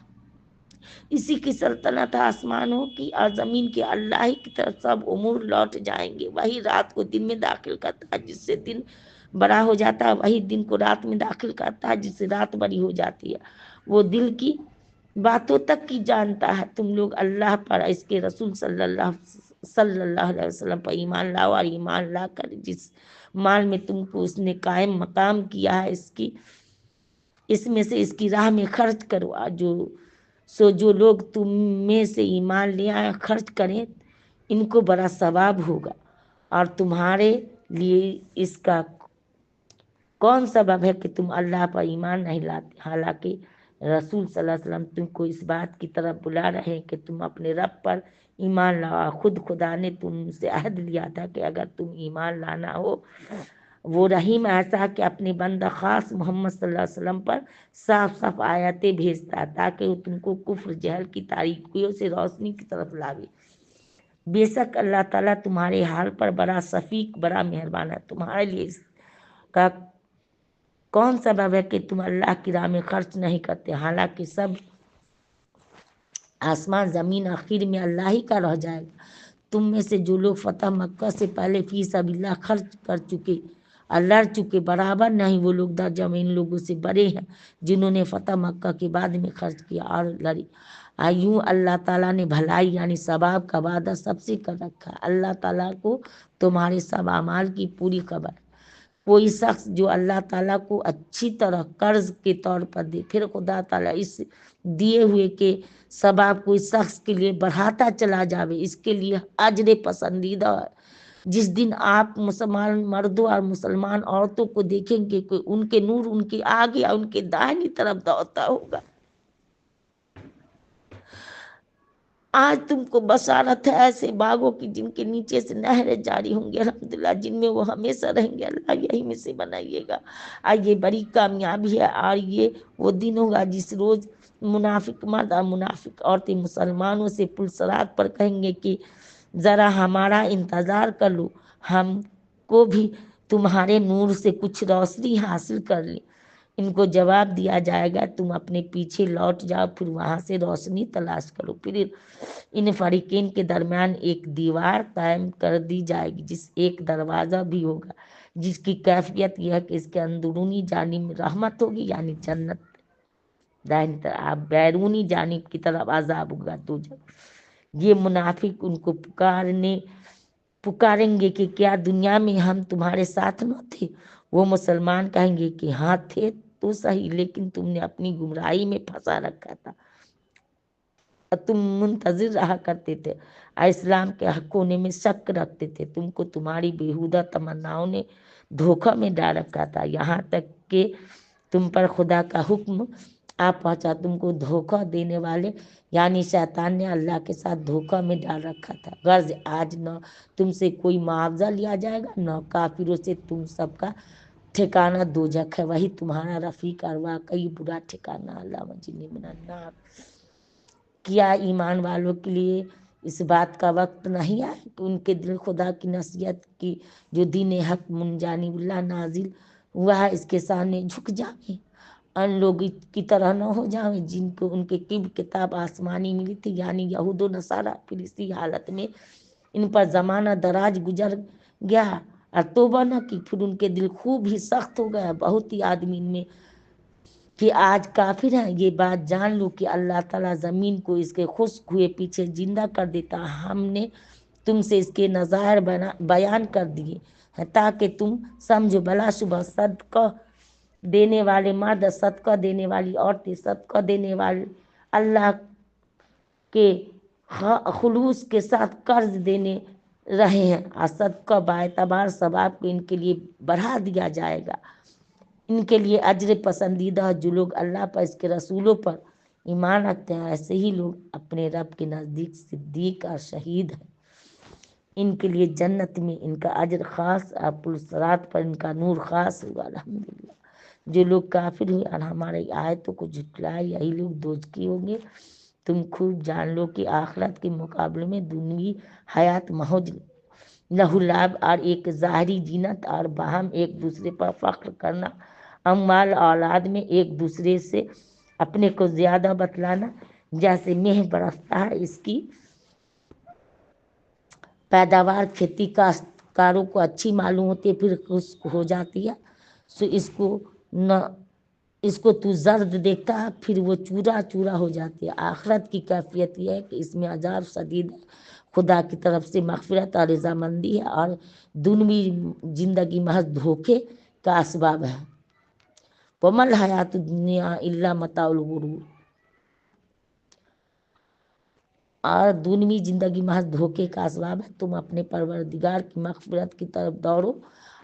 اسی کی سلطنت آسمانوں کی اور زمین کی، اللہ ہی کی طرف سب امور لوٹ جائیں گے۔ وہی رات کو دن میں داخل کرتا ہے، جس سے دن بڑا ہو جاتا ہے، وہی دن کو رات میں داخل کرتا ہے جس سے رات بڑی ہو جاتی ہے۔ وہ دل کی باتوں تک کی جانتا ہے۔ تم لوگ اللہ پر، اس کے رسول صلی اللہ علیہ وسلم پر ایمان لاؤ، اور ایمان لا کر جس مال میں تم کو اس نے قائم مقام کیا ہے اس میں سے اس کی راہ میں خرچ کرو، جو لوگ تم میں سے ایمان لے آئے خرچ کریں ان کو بڑا ثواب ہوگا، اور تمہارے لیے اس کا کون سبب ہے کہ تم اللہ پر ایمان نہیں لاتے، حالانکہ رسول صلی اللہ علیہ وسلم تم کو اس بات کی طرف بلا رہے ہیں کہ تم اپنے رب پر ایمان لاؤ۔ خود خدا نے تم سے عہد لیا تھا کہ اگر تم ایمان لانا ہو، وہ رحیم ایسا کہ اپنے بندہ خاص محمد صلی اللہ علیہ وسلم پر صاف صاف آیتیں بھیجتا تاکہ وہ تم کو کفر جہل کی تاریکیوں سے روشنی کی طرف لاوے۔ بے شک اللہ تعالیٰ تمہارے حال پر بڑا شفیق بڑا مہربان ہے۔ تمہارے لیے اس کا کون سبب ہے کہ تم اللہ کی راہ میں خرچ نہیں کرتے، حالانکہ سب آسمان زمین آخر میں اللہ ہی کا رہ جائے گا۔ تم میں سے جو لوگ فتح مکہ سے پہلے فی سبیل اللہ خرچ کر چکے اور لڑ چکے، برابر نہیں وہ لوگ درجہ میں ان لوگوں سے بڑے ہیں جنہوں نے فتح مکہ کے بعد میں خرچ کیا اور لڑی۔ یوں اللہ تعالیٰ نے بھلائی یعنی ثواب کا وعدہ سب سے کر رکھا ہے۔ اللہ تعالیٰ کو تمہارے سب اعمال کی پوری خبر ہے۔ کوئی شخص جو اللہ تعالیٰ کو اچھی طرح قرض کے طور پر دے، پھر خدا تعالیٰ اس دیے ہوئے کے ثواب کو اس شخص کے لیے بڑھاتا چلا جاوے، اس کے لیے اجر پسندیدہ ہے۔ جس دن آپ مسلمان مردوں اور مسلمان عورتوں کو دیکھیں گے کہ ان کے نور ان کے آگے اور ان کے دائنی طرف دوڑتا ہوگا۔ آج تم کو بشارت ہے ایسے باغوں کی جن کے نیچے سے نہریں جاری ہوں گی، الحمدللہ، جن میں وہ ہمیشہ رہیں گے۔ اللہ یہی میں سے بنائیے گا، اور یہ بڑی کامیابی ہے۔ اور یہ وہ دن ہوگا جس روز منافق مرد اور منافق عورتیں مسلمانوں سے پلسرات پر کہیں گے کہ ذرا ہمارا انتظار کر لو، ہم کو بھی تمہارے نور سے کچھ روشنی حاصل کر لیں۔ ان کو جواب دیا جائے گا تم اپنے پیچھے لوٹ جاؤ، پھر وہاں سے روشنی تلاش کرو۔ پھر ان فریقین کے درمیان ایک دیوار قائم کر دی جائے گی، جس ایک دروازہ بھی ہوگا، جس کی کیفیت یہ ہے کہ اس کے اندرونی جانب میں رحمت ہوگی یعنی جنت، دائیں طرف بیرونی جانب کی طرف عذاب ہوگا دوزخ۔ یہ منافق ان کو پکاریں گے کہ کیا دنیا میں ہم تمہارے ساتھ نہ تھے؟ وہ مسلمان کہیں گے کہ ہاں تھے تو صحیح، لیکن تم نے اپنی گمراہی میں پھنسا رکھا تھا، تم منتظر رہا کرتے تھے اور اسلام کے حق ہونے میں شک رکھتے تھے، تم کو تمہاری بیہودہ تمناؤں نے دھوکہ میں ڈال رکھا تھا، یہاں تک کہ تم پر خدا کا حکم آ پہنچا۔ تم کو دھوکہ دینے والے یعنی شیطان نے اللہ کے ساتھ دھوکہ میں ڈال رکھا تھا۔ غرض آج نہ تم سے کوئی معاوضہ لیا جائے گا، نہ کافروں سے، تم سب کا ٹھکانہ دوزخ ہے، وہی تمہارا رفیق اور واقعی برا ٹھکانہ۔ اللہ مجنی من النار۔ کیا ایمان والوں کے لیے اس بات کا وقت نہیں آیا کہ ان کے دل خدا کی نصیحت کی جو دین حق من جانب اللہ نازل ہوا ہے اس کے سامنے جھک جائیں، ان لوگ کی طرح نہ ہو جائیں جن کو ان کے کتاب آسمانی ملی تھی یعنی یہود و نصارہ، پھر اسی حالت میں ان پر زمانہ دراز گزر گیا اور توبہ نہ کی، پھر ان کے دل خوب ہی سخت ہو گیا۔ بہت ہی آدمی ان میں کہ آج کافر ہیں، یہ بات جان لو کہ اللہ تعالیٰ زمین کو اس کے خشک ہوئے پیچھے زندہ کر دیتا۔ ہم نے تم سے اس کے نظائر بیان کر دیے ہیں تاکہ تم سمجھو۔ بلا شبہ صدقہ دینے والے مرد، صدقہ دینے والی عورتیں، صدقہ دینے والے اللہ کے خلوص کے ساتھ قرض دینے رہے ہیں، اور صدقہ باعتبار ثواب کو ان کے لیے بڑھا دیا جائے گا۔ ان کے لیے اجر پسندیدہ جو لوگ اللہ پر اس کے رسولوں پر ایمان رکھتے ہیں، ایسے ہی لوگ اپنے رب کے نزدیک صدیق اور شہید ہیں۔ ان کے لیے جنت میں ان کا اجر خاص اور پلسرات پر ان کا نور خاص ہوگا۔ الحمدللہ۔ جو لوگ کافر ہوئے اور ہمارے آیتوں کو جھٹلائے یہی لوگ دوزخی ہوں گے۔ تم خوب جان لو کہ آخرت کے مقابلے میں دنیوی حیات محض لہو لعب اور ایک ظاہری زینت اور باہم ایک دوسرے پر فخر کرنا، اموال اولاد میں ایک دوسرے سے اپنے کو زیادہ بتلانا، جیسے مہ برستا ہے اس کی پیداوار کھیتی کاشتکاروں کو اچھی معلوم ہوتی ہے پھر خشک ہو جاتی ہے، سو اس کو تو زرد دیکھتا ہے پھر وہ چورا چورا ہو جاتی ہے۔ آخرت کی کیفیت یہ ہے کہ اس میں عذاب شدید ہے، خدا کی طرف سے مغفرت اور رضامندی ہے، اور دنیوی زندگی محض دھوکے کا اسباب ہے۔ وَمَا الْحَيَاةُ الدُّنْيَا إِلَّا مَتَاعُ الْغُرُورِ۔ اور دنیوی زندگی محض دھوکے کا اسباب ہے، تم اپنے پروردگار کی مغفرت کی طرف دوڑو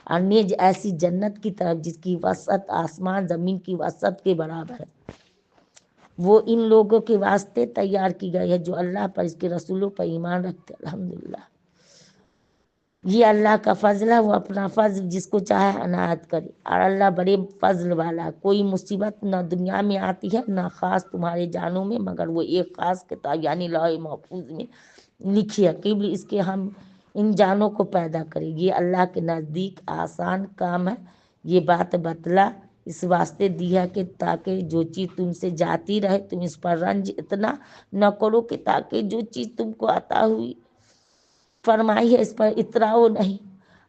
اور نیز ایسی جنت کی طرف جس کی وسعت آسمان زمین کی وسعت کے برابر ہے، وہ ان لوگوں کے واسطے تیار کی گئی ہے جو اللہ پر اس کے رسولوں پر ایمان رکھتے ہیں۔ الحمدللہ۔ یہ اللہ کا فضل ہے، وہ اپنا فضل جس کو چاہے عنایت کرے، اور اللہ بڑے فضل والا ہے۔ کوئی مصیبت نہ دنیا میں آتی ہے نہ خاص تمہارے جانوں میں، مگر وہ ایک خاص کتاب یعنی لوح محفوظ میں لکھی ہے، قبل اس کے ہم ان جانوں کو پیدا کرے۔ یہ اللہ کے نزدیک آسان کام ہے۔ یہ بات بتلا اس واسطے دی ہے کہ تاکہ جو چیز تم سے جاتی رہے تم اس پر رنج اتنا نہ کرو کہ تاکہ جو چیز تم کو عطا ہوئی فرمائی ہے اس پر اتراؤ نہیں۔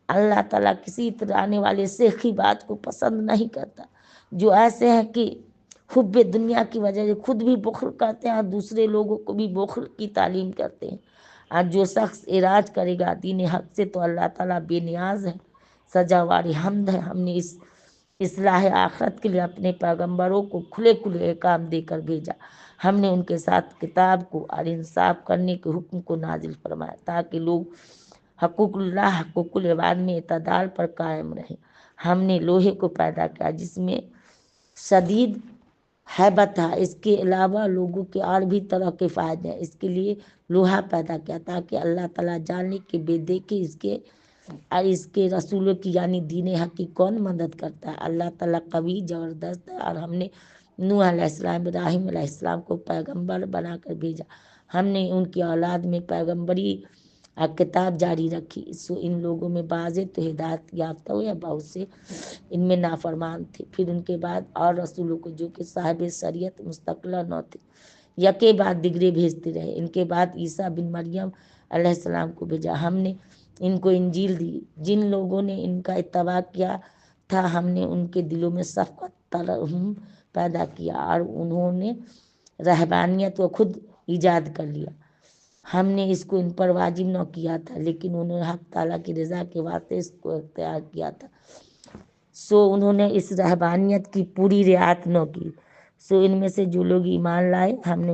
اللہ تعالیٰ کسی اترانے والے سیکھی بات کو پسند نہیں کرتا۔ جو ایسے ہیں کہ حب دنیا کی وجہ سے خود بھی بخل کرتے ہیں اور دوسرے لوگوں کو بھی بخل کی تعلیم کرتے ہیں، اور جو شخص اعراض کرے گا دین حق سے تو اللہ تعالیٰ بے نیاز ہے، سجاواری حمد ہے، ہم نے اس اصلاح آخرت کے لیے اپنے پیغمبروں کو کھلے کھلے احکام دے کر بھیجا۔ ہم نے ان کے ساتھ کتاب کو اور انصاف کرنے کے حکم کو نازل فرمایا تاکہ لوگ حقوق اللہ حقوق العباد میں اعتدال پر قائم رہیں۔ ہم نے لوہے کو پیدا کیا جس میں شدید ہیبت ہے، اس کے علاوہ لوگوں کے اور بھی طرح کے فائدے ہیں۔ اس کے لیے لوہا پیدا کیا تاکہ اللہ تعالیٰ جانے کے بے دیکھے اس کے رسولوں کی یعنی دین حق کی کون مدد کرتا ہے۔ اللہ تعالیٰ قوی زبردست ہے، اور ہم نے نوح علیہ السلام ابراہیم علیہ السلام کو پیغمبر بنا کر بھیجا۔ ہم نے ان کی اولاد میں پیغمبری اور کتاب جاری رکھی، ان لوگوں میں بعض تو ہدایت یافتہ ہوئے، بہت سے ان میں نافرمان تھے۔ پھر ان کے بعد اور رسولوں کو جو کہ صاحب شریعت مستقلہ نہ تھے، یکے بعد دیگرے بھیجتے رہے۔ ان کے بعد عیسیٰ بن مریم علیہ السلام کو بھیجا۔ ہم نے ان کو انجیل دی۔ جن لوگوں نے ان کا اتباع کیا تھا ہم نے ان کے دلوں میں شفقت ترحم پیدا کیا، اور انہوں نے رہبانیت کو خود ایجاد کر لیا۔ ہم نے اس کو ان پر واجب نہ کیا تھا، لیکن انہوں نے حق تعالیٰ کی رضا کے واسطے اس کو اختیار کیا تھا، سو انہوں نے اس رہبانیت کی پوری رعایت نہ کی۔ سو ان میں سے جو لوگ ایمان لائے ہم نے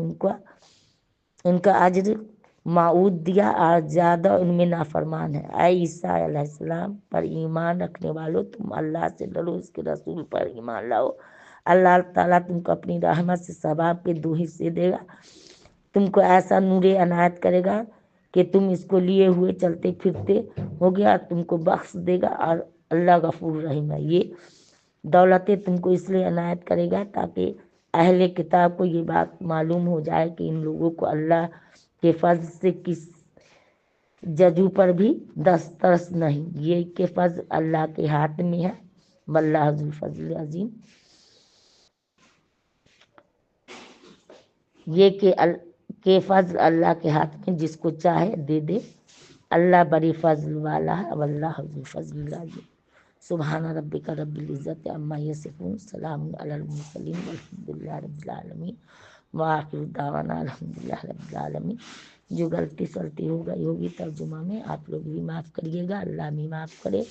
ان کا اجر معود دیا، اور زیادہ ان میں نافرمان ہے۔ اے عیسیٰ علیہ السلام پر ایمان رکھنے والوں، تم اللہ سے ڈرو، اس کے رسول پر ایمان لاؤ۔ اللہ تعالیٰ تم کو اپنی رحمت سے ثواب کے 2 حصے دے گا۔ تم کو ایسا نور عنایت کرے گا کہ تم اس کو لیے ہوئے چلتے پھرتے ہو گیا، تم کو بخش دے گا، اور اللہ غفور رحیم ہے۔ یہ دولتیں تم کو اس لیے عنایت کرے گا تاکہ اہل کتاب کو یہ بات معلوم ہو جائے کہ ان لوگوں کو اللہ کے فضل سے کس ججو پر بھی دسترس نہیں، یہ کہ فضل اللہ کے ہاتھ میں ہے، واللہ ذو الفضل عظیم۔ یہ کہ فضل اللہ کے ہاتھ میں، جس کو چاہے دے دے، اللہ بڑی فضل والا ہے، واللہ ذو الفضل العظیم۔ سبحان ربک رب العزت عما یصفون، سلام علی المرسلین، والحمد للہ رب العالمین، وآخر دعوانا الحمد للہ رب العالمین۔ جو غلطی سلطی ہو گئی ہوگی ترجمہ میں آپ لوگ بھی معاف کریے گا، اللہ بھی معاف کرے،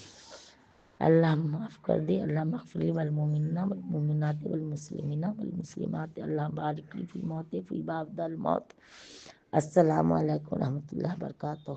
اللہ معاف کر دے۔ اللہ مغفر والمؤمنین والمؤمنات والمسلمین والمسلمات، اللہ بارک لی فی موتی فی بعد الموت۔ السلام علیکم ورحمۃ اللہ وبرکاتہ۔